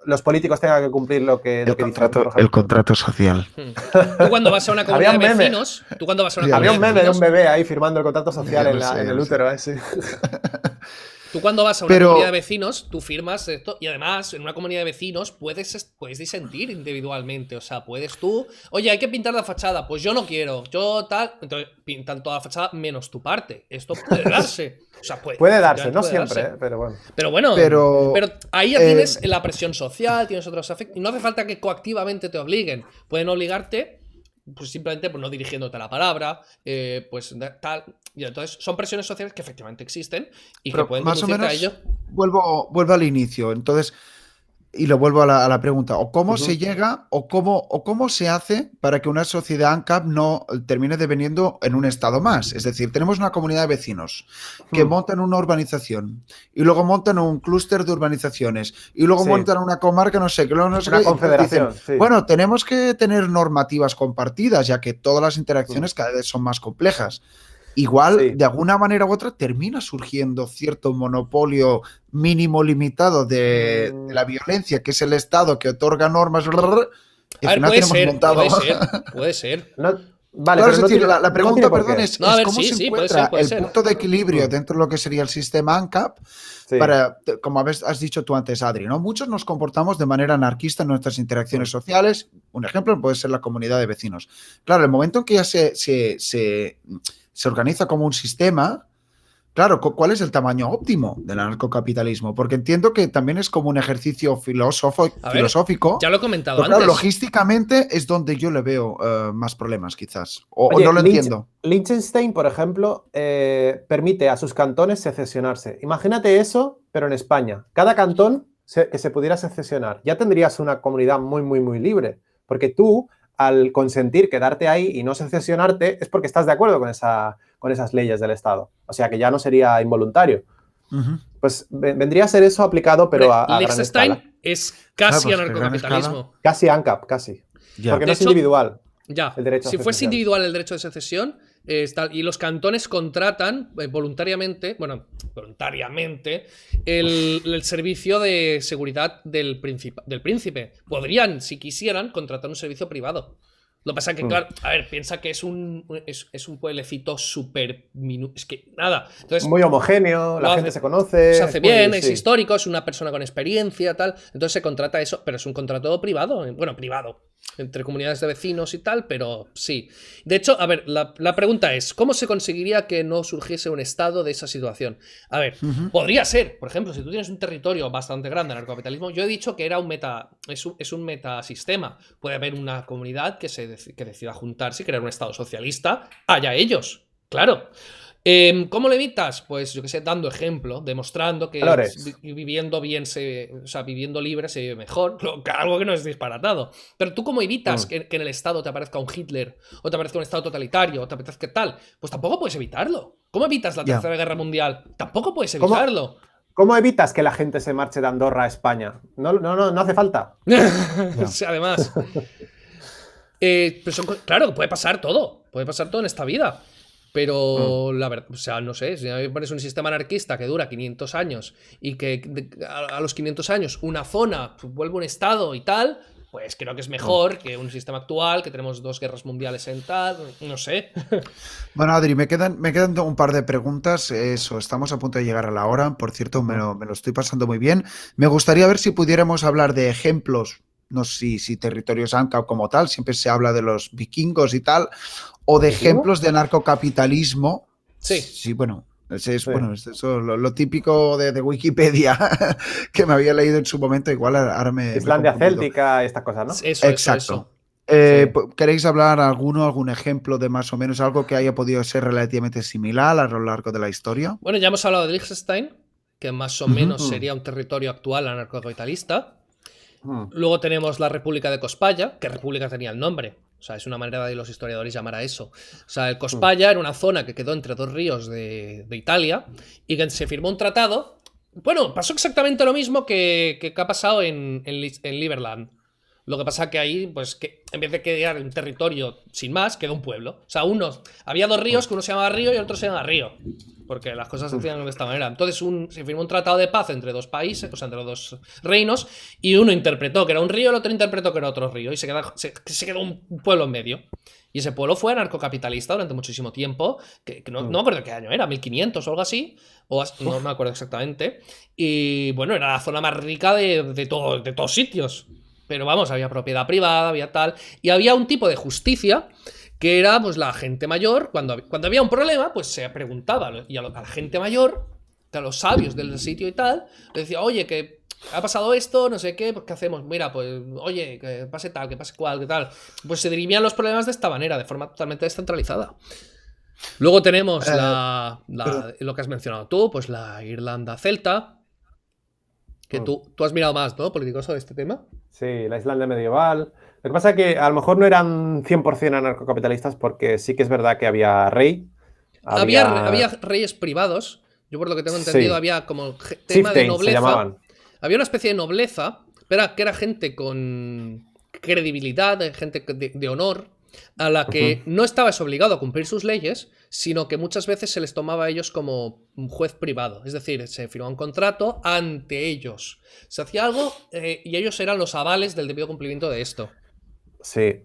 los políticos tengan que cumplir lo que dicen, por ejemplo. contrato social. Tú cuando vas a una comunidad de Había un meme. vecinos, tú cuando vas a una Ya Había comunidad un de meme de un vecinos, bebé ahí firmando el contrato social Ya en, lo sé, en ya el lo sé. útero, sí. tú cuando vas a una Pero- comunidad de vecinos, tú firmas esto y además en una comunidad de vecinos puedes disentir individualmente, o sea, puedes tú, oye, hay que pintar la fachada, pues yo no quiero, yo tal, entonces pintan toda la fachada menos tu parte. Esto puede darse. O sea, Puede darse, no puede siempre, darse. pero bueno. Pero bueno, Pero, ahí ya eh, tienes la presión social, tienes otros afectos. Y no hace falta que coactivamente te obliguen. Pueden obligarte, pues simplemente pues, no dirigiéndote la palabra, pues tal. Y entonces son presiones sociales que efectivamente existen y que pero pueden más o conducirte menos a ello. vuelvo al inicio. Entonces, y lo vuelvo a la pregunta. O cómo se llega o cómo se hace para que una sociedad ANCAP no termine deveniendo en un estado más. Es decir, tenemos una comunidad de vecinos que montan una urbanización y luego montan un clúster de urbanizaciones y luego Sí. montan una comarca, no sé, que luego no sé Una qué, y confederación, dicen, sí. bueno, tenemos que tener normativas compartidas, ya que todas las interacciones cada vez son más complejas. Igual, Sí. de alguna manera u otra, termina surgiendo cierto monopolio mínimo limitado de la violencia, que es el Estado que otorga normas. Y al A ver, final puede tenemos ser, montado. puede ser. No, vale, Claro, pero es no decir, tiene- la no pregunta, tiene por perdón, qué. es, No, a ver, cómo sí, se sí, puede encuentra ser, puede el ser. punto de equilibrio dentro de lo que sería el sistema ANCAP Sí. para, como has dicho tú antes, Adri, ¿no? Muchos nos comportamos de manera anarquista en nuestras interacciones sociales. Un ejemplo puede ser la comunidad de vecinos. Claro, el momento en que ya se organiza como un sistema, Claro, ¿cuál es el tamaño óptimo del anarcocapitalismo? Porque entiendo que también es como un ejercicio A ver, filosófico, ya lo he comentado pero claro, antes. logísticamente es donde yo le veo más problemas, quizás. O Oye, no lo entiendo. Liechtenstein, por ejemplo, permite a sus cantones secesionarse. Imagínate eso, pero en España. Cada cantón que se pudiera secesionar. Ya tendrías una comunidad muy, muy, muy libre. Porque tú, al consentir quedarte ahí y no secesionarte, es porque estás de acuerdo con esas leyes del Estado. O sea que ya no sería involuntario. Ujú. Pues vendría a ser eso aplicado, pero Hombre, a gran escala. Liechtenstein es Claro, casi pues que gran escala. anarcocapitalismo. Casi ANCAP, casi. Ya. Porque De no es hecho, individual Ya, el derecho a si fuese secesión. individual el derecho de secesión, y los cantones contratan voluntariamente, el servicio de seguridad del príncipe. Podrían, si quisieran, contratar un servicio privado. Lo que pasa es que, claro, a ver, piensa que es un pueblecito súper es que nada. Entonces, Muy homogéneo, la gente se conoce. se hace bien, es sí. histórico, es una persona con experiencia, tal. Entonces se contrata eso, pero es un contrato privado. Bueno, privado. Entre comunidades de vecinos y tal, pero sí. De hecho, a ver, la pregunta es, ¿cómo se conseguiría que no surgiese un estado de esa situación? A ver, podría ser, por ejemplo, si tú tienes un territorio bastante grande en el capitalismo, yo he dicho que era es un metasistema. Puede haber una comunidad que decida juntarse y crear un estado socialista, allá ellos, claro. ¿Cómo lo evitas? Pues yo que sé, dando ejemplo, demostrando que viviendo bien, viviendo libre se vive mejor, algo que no es disparatado. Pero tú, ¿cómo evitas que en el Estado te aparezca un Hitler, o te aparezca un Estado totalitario, o te aparezca tal? Pues tampoco puedes evitarlo. ¿Cómo evitas la Tercera Guerra Mundial? Tampoco puedes evitarlo. ¿Cómo evitas que la gente se marche de Andorra a España? No hace falta. Además. Claro, puede pasar todo en esta vida. Pero la verdad, o sea, no sé, si me pones un sistema anarquista que dura 500 años y que a los 500 años una zona vuelve un estado y tal, pues creo que es mejor que un sistema actual, que tenemos 2 guerras mundiales en tal, no sé. Bueno, Adri, me quedan un par de preguntas. Eso, estamos a punto de llegar a la hora. Por cierto, me lo estoy pasando muy bien. Me gustaría ver si pudiéramos hablar de ejemplos. No sé si territorios ANCAP como tal, siempre se habla de los vikingos y tal, o de ejemplos de anarcocapitalismo. Sí. Sí, bueno, es eso, lo típico de Wikipedia que me había leído en su momento. Igual ahora me Islandia he confundido. Céltica, estas cosas, ¿no? Exacto. ¿Queréis hablar algún ejemplo de más o menos algo que haya podido ser relativamente similar a lo largo de la historia? Bueno, ya hemos hablado de Liechtenstein, que más o menos sería un territorio actual anarcocapitalista. Luego tenemos la República de Cospaya, que república tenía el nombre. O sea, es una manera de los historiadores llamar a eso. O sea, el Cospaya era una zona que quedó entre 2 ríos de Italia y que se firmó un tratado. Bueno, pasó exactamente lo mismo que ha pasado en Liberland. Lo que pasa que ahí, pues, que en vez de quedar un territorio sin más, quedó un pueblo. O sea, había 2 ríos, que uno se llamaba Río y el otro se llamaba Río. Porque las cosas se hacían de esta manera. Entonces se firmó un tratado de paz entre 2 países, o sea, entre 2 reinos, y uno interpretó que era un río, el otro interpretó que era otro río, y se quedó un pueblo en medio. Y ese pueblo fue anarcocapitalista durante muchísimo tiempo, que no me acuerdo qué año era, 1500 o algo así, no me acuerdo exactamente. Y bueno, era la zona más rica de todos sitios. Pero vamos, había propiedad privada, había tal, y había un tipo de justicia que era, pues, la gente mayor, cuando había un problema, pues se preguntaba, y a la gente mayor, a los sabios del sitio y tal, le decía, oye, que ha pasado esto, no sé qué, pues ¿qué hacemos? Mira, pues, oye, que pase tal, que pase cual, que tal. Pues se dirimían los problemas de esta manera, de forma totalmente descentralizada. Luego tenemos lo que has mencionado tú, pues la Irlanda celta, que tú has mirado más, ¿no? Políticos sobre este tema. Sí, la Islandia medieval. Lo que pasa es que a lo mejor no eran 100% anarcocapitalistas porque sí que es verdad que había rey. Había reyes privados. Yo por lo que tengo entendido había como tema de nobleza. Se llamaban. Había una especie de nobleza, pero que era gente con credibilidad, gente de honor, a la que no estabas obligado a cumplir sus leyes, sino que muchas veces se les tomaba a ellos como un juez privado. Es decir, se firmaba un contrato ante ellos. Se hacía algo y ellos eran los avales del debido cumplimiento de esto. Sí.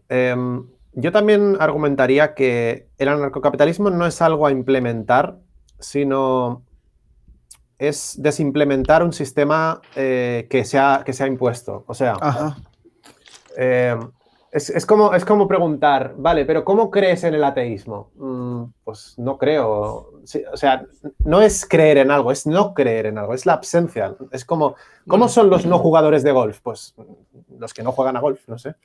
Yo también argumentaría que el anarcocapitalismo no es algo a implementar, sino es desimplementar un sistema que se ha impuesto. O sea, Es como preguntar, vale, pero ¿cómo crees en el ateísmo? Pues no creo. Sí, o sea, no es creer en algo, es no creer en algo, es la ausencia. Es como, ¿cómo son los no jugadores de golf? Pues los que no juegan a golf, no sé.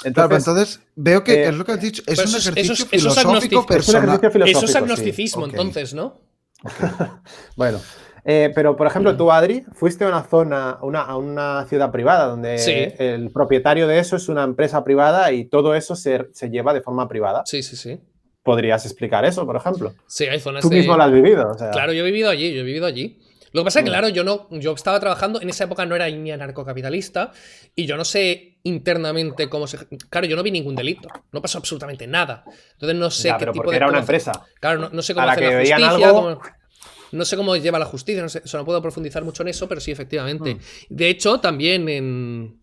Claro, pero entonces veo que es lo que has dicho, es un ejercicio filosófico personal. Eso es agnosticismo, sí. Entonces, ¿no? Okay. Bueno, pero por ejemplo, tú, Adri, fuiste a una zona, a una ciudad privada donde el propietario de eso es una empresa privada y todo eso se lleva de forma privada. Sí, sí, sí. ¿Podrías explicar eso, por ejemplo? Sí, hay zonas Tú mismo lo has vivido. O sea. Claro, yo he vivido allí. Lo que pasa es que, claro, yo estaba trabajando, en esa época no era ni anarcocapitalista y yo no sé internamente cómo se... Claro, yo no vi ningún delito, no pasó absolutamente nada. Entonces no sé qué tipo de... era una empresa. Claro, no sé cómo hace la justicia, no sé cómo lleva la justicia, no sé, no puedo profundizar mucho en eso, pero sí, efectivamente. De hecho, también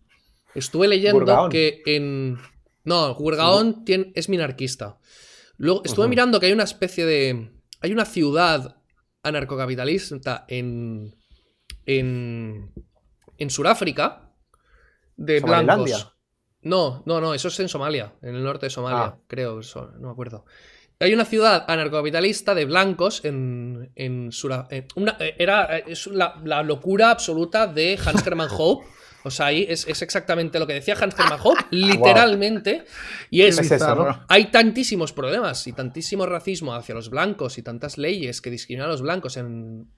estuve leyendo Gurgaón. que en... No, Gurgaón es minarquista. Luego estuve mirando que hay una especie de... Hay una ciudad anarcocapitalista en Sudáfrica de blancos. No, eso es en Somalia, en el norte de Somalia, creo, no me acuerdo. Hay una ciudad anarcocapitalista de blancos en Sudáfrica. Es la locura absoluta de Hans Hermann Hoppe. O sea, ahí es exactamente lo que decía Hans Hermann Hoppe, literalmente. Wow. Y es eso, ¿no? Hay tantísimos problemas y tantísimo racismo hacia los blancos y tantas leyes que discriminan a los blancos en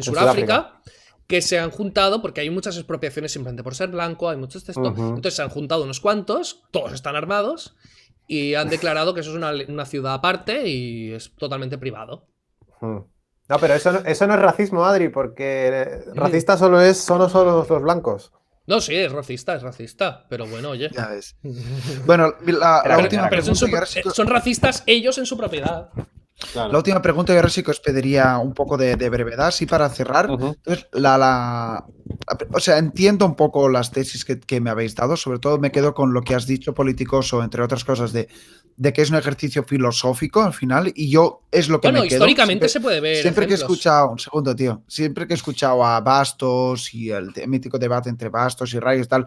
Sudáfrica que se han juntado, porque hay muchas expropiaciones simplemente por ser blanco, hay muchos textos. Entonces se han juntado unos cuantos, todos están armados, y han declarado que eso es una ciudad aparte y es totalmente privado. No, pero eso no es racismo, Adri, porque racista solo los blancos. No, sí, es racista, pero bueno, oye. Ya ves. Bueno, la última pregunta... Son racistas ellos en su propiedad. Claro. La última pregunta, y ahora sí que os pediría un poco de brevedad, sí, para cerrar. Entonces, o sea, entiendo un poco las tesis que me habéis dado, sobre todo me quedo con lo que has dicho, Politicoso, entre otras cosas, de que es un ejercicio filosófico al final, y yo es lo que me quedo. Históricamente se puede ver siempre que he escuchado, un segundo, tío, siempre que he escuchado a Bastos y el mítico debate entre Bastos y Reyes, tal,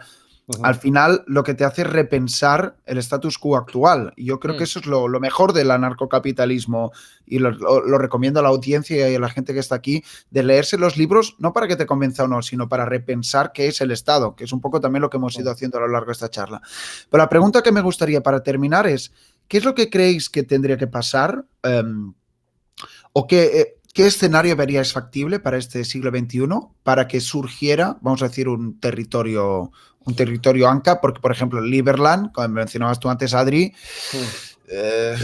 al final lo que te hace es repensar el status quo actual. Y yo creo que eso es lo mejor del anarcocapitalismo y lo recomiendo a la audiencia y a la gente que está aquí, de leerse los libros, no para que te convenza o no, sino para repensar qué es el Estado, que es un poco también lo que hemos ido haciendo a lo largo de esta charla. Pero la pregunta que me gustaría para terminar es, ¿qué es lo que creéis que tendría que pasar o qué escenario veríais factible para este siglo XXI para que surgiera, vamos a decir, un territorio ANCA? Porque, por ejemplo, Liberland, como mencionabas tú antes, Adri, es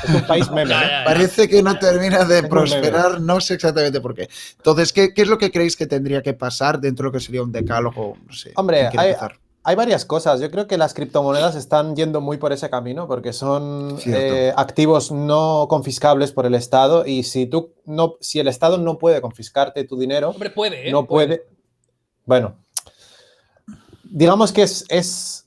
un país meme, ¿no? Parece que no termina de prosperar, no sé exactamente por qué. Entonces, ¿qué es lo que creéis que tendría que pasar dentro de lo que sería un decálogo? No sé. Hombre, hay varias cosas. Yo creo que las criptomonedas están yendo muy por ese camino porque son activos no confiscables por el Estado y si el Estado no puede confiscarte tu dinero... Hombre, puede, no puede. Bueno, digamos que es...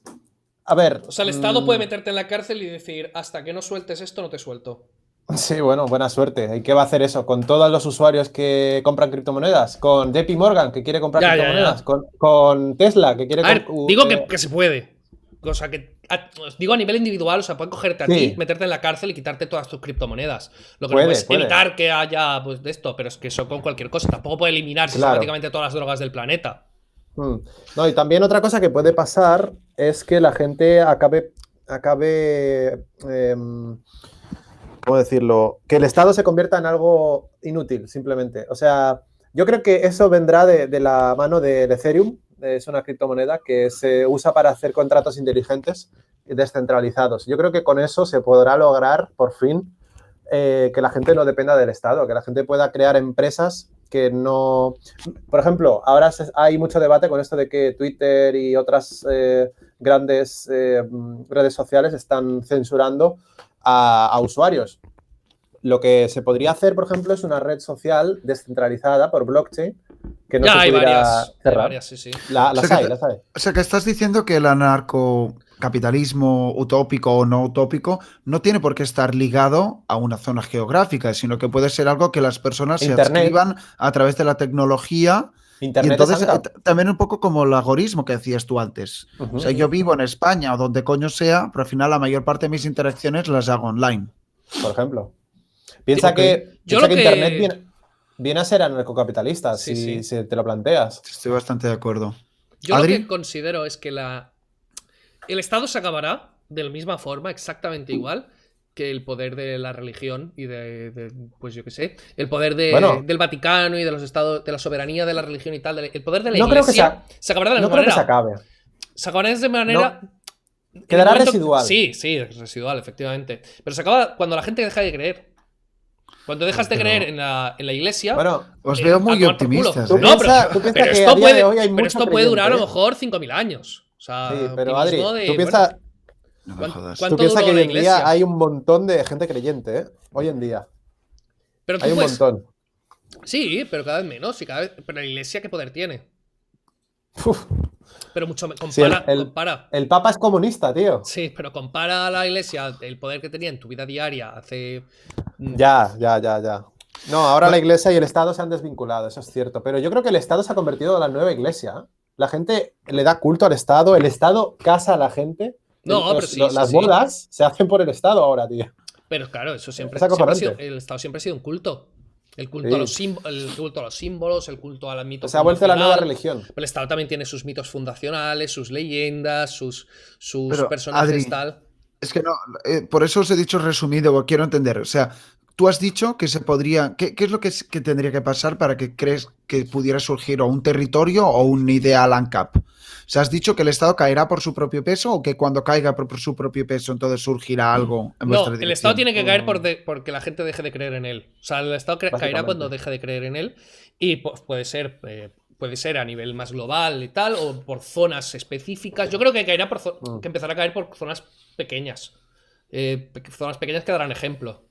A ver... O sea, el Estado puede meterte en la cárcel y decir, hasta que no sueltes esto, no te suelto. Sí, bueno, buena suerte. ¿Y qué va a hacer eso? ¿Con todos los usuarios que compran criptomonedas? ¿Con JP Morgan, que quiere comprar criptomonedas? ¿Con Tesla, que quiere comprar...? Digo que se puede. O sea, que digo a nivel individual, o sea, pueden cogerte a ti, meterte en la cárcel y quitarte todas tus criptomonedas. Lo que no puedes evitar que haya pues, de esto, pero es que eso con cualquier cosa. Tampoco puede eliminar sistemáticamente todas las drogas del planeta. No, y también otra cosa que puede pasar es que la gente acabe ¿cómo decirlo? Que el Estado se convierta en algo inútil, simplemente. O sea, yo creo que eso vendrá de la mano del Ethereum. Es una criptomoneda que se usa para hacer contratos inteligentes y descentralizados. Yo creo que con eso se podrá lograr, por fin, que la gente no dependa del Estado, que la gente pueda crear empresas que no... Por ejemplo, ahora hay mucho debate con esto de que Twitter y otras grandes redes sociales están censurando a usuarios. Lo que se podría hacer, por ejemplo, es una red social descentralizada por blockchain que no se pudiera cerrar. Hay varias, sí. Las hay. O sea, que estás diciendo que el anarcocapitalismo utópico o no utópico no tiene por qué estar ligado a una zona geográfica, sino que puede ser algo que las personas se adscriban a través de la tecnología Y Internet entonces es ANCAP. también un poco como el algoritmo que decías tú antes. O sea, yo vivo en España o donde coño sea, pero al final la mayor parte de mis interacciones las hago online. Por ejemplo. Piensa Ok. que, Yo piensa lo que que- Internet viene a ser anarcocapitalista, Sí. si te lo planteas. Estoy bastante de acuerdo. Yo lo ¿Adri? que considero es que el Estado se acabará de la misma forma, exactamente igual, que el poder de la religión y pues yo qué sé, el poder Bueno. del Vaticano y de los estados, de la soberanía de la religión y tal, el poder de la No creo que iglesia se acabará de la No misma creo que se manera. acabe. Se acabará de manera. en Quedará el momento- residual. Sí, residual, efectivamente. Pero se acaba cuando la gente deja de creer. Cuando dejas de Pero- creer en la iglesia. Bueno, Os veo muy a tomar por culo. optimistas. tú ¿eh? No, piensas pero que esto a día puede, de hoy hay pero mucho esto puede durar a lo creyente, mejor 5.000 años. O sea, Sí, pero Adri, optimismo de, tú bueno, piensas No me jodas. ¿cuánto tú piensa duró que hoy la en iglesia? día hay un montón de gente creyente, ¿eh? Hoy en día. Pero tú Hay un puedes- montón. Sí, pero cada vez menos. Y cada vez, pero la iglesia, ¿qué poder tiene? Uf. Pero mucho. Sí, Compara. el Papa es comunista, tío. Sí, pero compara a la iglesia el poder que tenía en tu vida diaria hace. Ya. No, ahora la iglesia y el Estado se han desvinculado, eso es cierto. Pero yo creo que el Estado se ha convertido en la nueva iglesia. ¿Eh? La gente le da culto al Estado, el Estado casa a la gente. No, pero sí, Las sí. bodas se hacen por el Estado ahora, tío. Pero claro, eso siempre, Es acojonante. el Estado siempre ha sido un culto. El culto, Sí. a el culto a los símbolos, el culto a la mito Se ha vuelto la nueva fundacional. religión. Pero el Estado también tiene sus mitos fundacionales, sus leyendas, sus Pero, personajes Adri, tal. Es que no, por eso os he dicho resumido, quiero entender. O sea, tú has dicho que se podría. ¿Qué es lo que tendría que pasar para que crees que pudiera surgir o un territorio o un ideal ANCAP? O sea, ¿has dicho que el Estado caerá por su propio peso o que cuando caiga por su propio peso entonces surgirá algo en No, vuestra el dirección? Estado tiene que caer porque la gente deje de creer en él. O sea, el Estado caerá Básicamente. cuando deje de creer en él. Y pues, puede ser a nivel más global y tal, o por zonas específicas. Yo creo que caerá que empezará a caer por zonas pequeñas. Zonas pequeñas que darán ejemplo.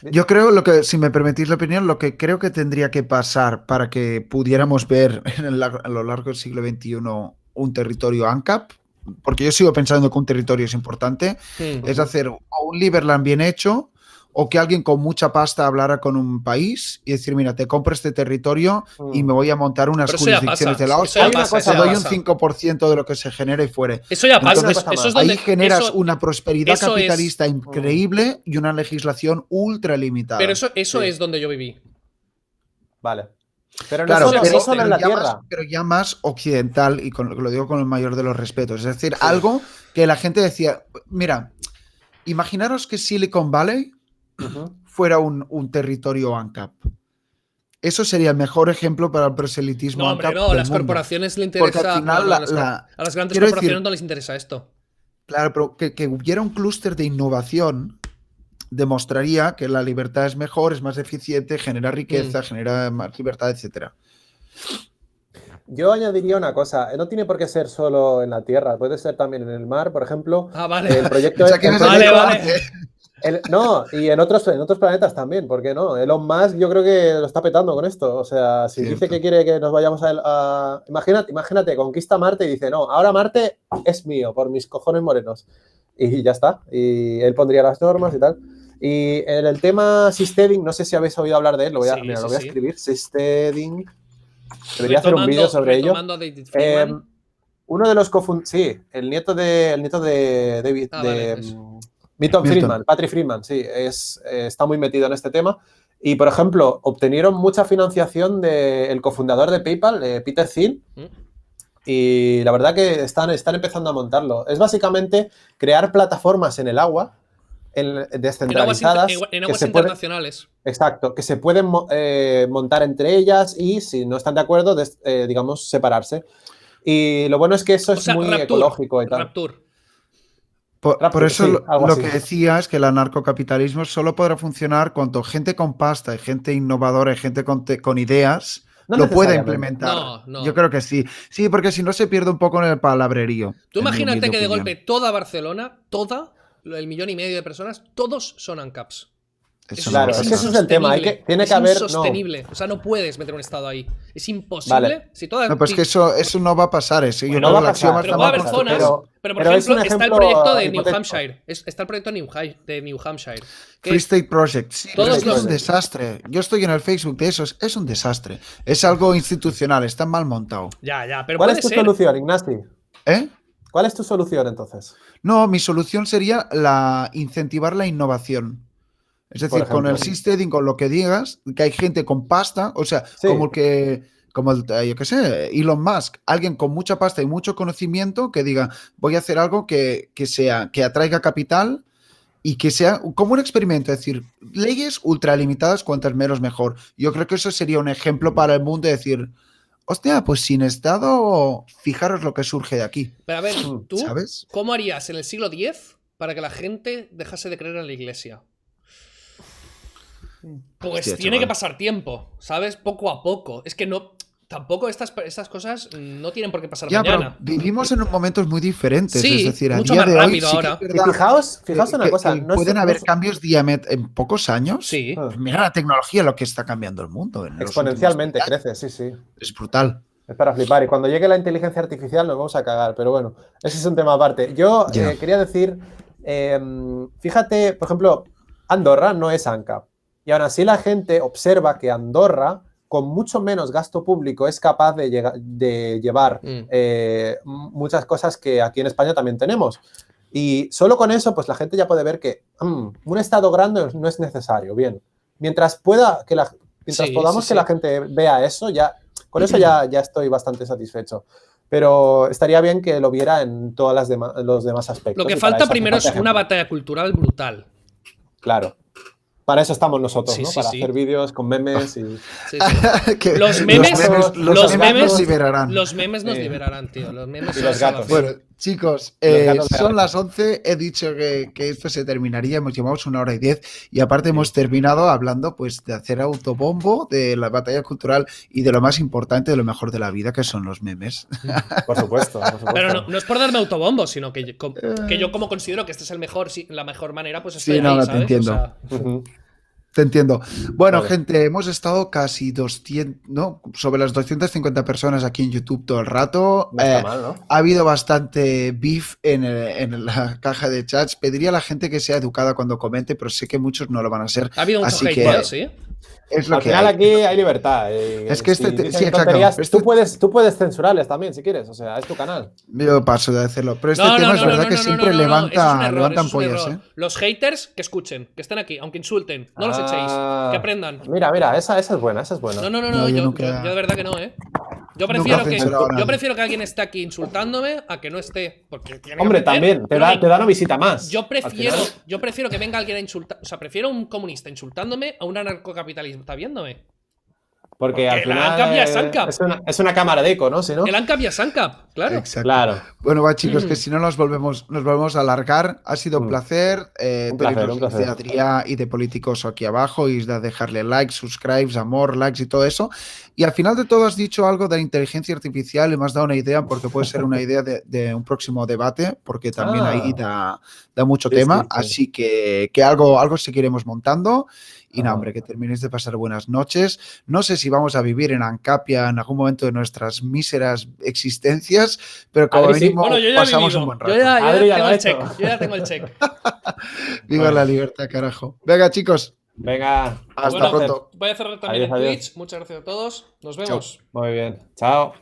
Yo creo si me permitís la opinión, lo que creo que tendría que pasar para que pudiéramos ver a lo largo del siglo XXI un territorio ANCAP, porque yo sigo pensando que un territorio es importante, es hacer o un Liberland bien hecho o que alguien con mucha pasta hablara con un país y decir, mira, te compro este territorio y me voy a montar unas Pero eso ya jurisdicciones pasa, de la eso ya hostia, pasa, te eso ya doy un pasa. 5% de lo que se genera y fuere. Eso ya pasa. Entonces, Eso es donde, ahí generas eso- una prosperidad eso es- capitalista increíble y una legislación ultra limitada. Pero eso Sí. es donde yo viví. Vale. Pero no, Claro, solo, pero- no solo en la ya Tierra. pero ya más occidental, y lo digo con el mayor de los respetos. Es decir, algo que la gente decía, mira, imaginaros que Silicon Valley Ujú. fuera un territorio ANCAP. Eso sería el mejor ejemplo para el proselitismo No, hombre, ANCAP no, del las mundo. corporaciones le Porque interesa. al final no, a las grandes quiero corporaciones decir- no les interesa esto. Claro, pero que hubiera un clúster de innovación demostraría que la libertad es mejor, es más eficiente, genera riqueza, genera más libertad, etcétera. Yo añadiría una cosa, no tiene por qué ser solo en la Tierra, puede ser también en el mar, por ejemplo. Ah, vale. El proyecto O sea, que no Vale, sé vale. No, y en otros planetas también, ¿por qué no? Elon Musk yo creo que lo está petando con esto. O sea, si Cierto. dice que quiere que nos vayamos a... Imagínate, conquista Marte y dice, no, ahora Marte es mío, por mis cojones morenos. Y ya está. Y él pondría las normas y tal. Y en el tema Seasteading, no sé si habéis oído hablar de él, lo voy a Sí. escribir. Seasteading. Debería hacer un vídeo sobre ello. Retomando a David Freeman. Uno de los sí, el nieto de David, Ah, vale, Milton Milton. Friedman, Patrick Friedman, sí, está muy metido en este tema. Y, por ejemplo, obtenieron mucha financiación del cofundador de PayPal, Peter Thiel, y la verdad que están empezando a montarlo. Es básicamente crear plataformas en el agua, descentralizadas. En aguas internacionales. Exacto, que se pueden montar entre ellas y, si no están de acuerdo, digamos, separarse. Y lo bueno es que eso es muy ecológico y tal. Rapture. Por eso sí, algo lo así. que decía es que el anarcocapitalismo solo podrá funcionar cuando gente con pasta y gente innovadora y gente con ideas No lo pueda necesariamente. implementar. No. Yo creo que sí. Sí, porque si no se pierde un poco en el palabrerío. Tú en mi imagínate humilde que de opinión. golpe toda Barcelona, el 1,5 millones de personas, todos son ANCAPs. Eso Claro, no es que pasa. ese es el tema. Tiene que haber. No. Insostenible. O sea, no puedes meter un estado ahí. Es imposible. Vale. Si todas, No, pues que eso no va a pasar. Yo No creo va que a el axioma pasar, pero está va a mal haber puesto. zonas. pero- Pero por Pero es ejemplo, un está el ejemplo proyecto de New hipotético. Hampshire. Está el proyecto de New Hampshire. que Free State Project. Sí, Todos pero es que es los- un desastre. Yo estoy en el Facebook de esos. Es un desastre. Es algo institucional. Está mal montado. Ya, pero ¿Cuál puede es tu ser. solución, Ignasi? ¿Eh? ¿Cuál es tu solución entonces? No, mi solución sería incentivar la innovación. Es Por decir, con ejemplo. el seasteading, con lo que digas, que hay gente con pasta, o sea, Sí. yo qué sé, Elon Musk, alguien con mucha pasta y mucho conocimiento que diga, voy a hacer algo que atraiga capital y que sea como un experimento, es decir, leyes ultralimitadas, cuantas menos mejor. Yo creo que eso sería un ejemplo para el mundo de decir, hostia, pues sin Estado, fijaros lo que surge de aquí. Pero a ver, ¿tú ¿Sabes? cómo harías en el siglo X para que la gente dejase de creer en la iglesia? Pues Hostia, tiene chaval. que pasar tiempo, ¿sabes? Poco a poco. Es que no. Tampoco estas cosas no tienen por qué pasar Ya, mañana. pero vivimos en momentos muy diferentes. Sí, es decir, a mucho día más de hoy rápido sí que ahora. es Y verdad fijaos una cosa. No es- pueden no haber es- cambios en pocos años. Sí. Ah. Mira la tecnología, lo que está cambiando el mundo. En los Exponencialmente últimos 10 años. crece, sí. Es brutal. Es para flipar. Y cuando llegue la inteligencia artificial nos vamos a cagar. Pero bueno, ese es un tema aparte. Yo Ya. quería decir, fíjate, por ejemplo, Andorra no es ANCAP. Y aún así la gente observa que Andorra, con mucho menos gasto público, es capaz de llevar muchas cosas que aquí en España también tenemos. Y solo con eso, pues la gente ya puede ver que un Estado grande no es necesario. Bien. Mientras podamos que la gente vea eso, ya con eso ya estoy bastante satisfecho. Pero estaría bien que lo viera en todos los demás aspectos. Lo que y para falta eso primero hace es falta una ejemplo. batalla cultural brutal. Claro. Para eso estamos nosotros, Sí, ¿no? sí, Para sí. hacer vídeos con memes y... Sí, sí. Que Los memes- los memes nos memes- liberarán. Los memes nos Sí. liberarán, tío. Los memes Y son los gatos. salvación. Bueno, chicos, Los gatos de son Alex. las 11. He dicho que esto se terminaría. Hemos llevado 1 hora y 10. Y aparte hemos terminado hablando pues de hacer autobombo, de la batalla cultural y de lo más importante, de lo mejor de la vida, que son los memes. Por supuesto, por supuesto. Pero no es por darme autobombo, sino que yo como considero que este es la mejor manera, pues estoy Sí, no, ahí, no, te ¿sabes? entiendo. O sea, Ujú. Te entiendo. Bueno, Vale. gente, hemos estado casi 200, ¿no? Sobre las 250 personas aquí en YouTube todo el rato. No está mal, ¿no? Ha habido bastante beef en la caja de chats. Pediría a la gente que sea educada cuando comente, pero sé que muchos no lo van a ser. ha habido mucho Así hate, que ¿no? Sí. es lo Al que final hay. aquí hay libertad. Es que si dicen sí, exacto. tonterías, Este- tú puedes censurarles también si quieres. O sea, es tu canal. Yo paso de hacerlo. Pero este No, tema no, es no, verdad no, que no, siempre no, no, no, eso es un error, levantan eso es un pollas, error. ¿eh? Los haters que escuchen, que estén aquí, aunque insulten, no los echéis, que aprendan. Mira, esa es buena, esa es buena. No, No, yo yo nunca- de verdad que no, ¿eh? Yo Nunca prefiero, que, censuraba a nadie. yo prefiero que alguien esté aquí insultándome a que no esté. Porque tiene que Hombre, aprender. también, te Pero da una visita más. Yo Al prefiero, final. yo prefiero que venga alguien a insultar. O sea, prefiero un comunista insultándome a un anarcocapitalista viéndome. Porque al Porque la final ANCAP ya es ANCAP. es una cámara de eco, ¿no? Si no, El ANCAP y ANCAP, claro. Exacto. claro. Bueno, va chicos, que si no nos volvemos a alargar. Ha sido un placer. Un placer, Tenéis un los placer. links de Adrià y de Políticos aquí abajo y de dejarle like, subscribes, amor, likes y todo eso. Y al final de todo has dicho algo de la inteligencia artificial y me has dado una idea porque puede ser una idea de un próximo debate porque también ahí da mucho Sí, tema. sí. Así que algo seguiremos montando. Y nada, Ajá. hombre, que terminéis de pasar buenas noches. No sé si vamos a vivir en Ancapia en algún momento de nuestras míseras existencias, pero como Adri, sí. mínimo Bueno, yo ya he pasamos vivido. un buen rato. Yo ya Adri ya tengo lo el ha hecho. check. Yo ya tengo el check. Viva la libertad, carajo. Venga, chicos. Venga, Hasta Bueno, pronto. Voy a cerrar también Adiós, en adiós. Twitch. Muchas gracias a todos. Nos vemos. muy bien. Chao.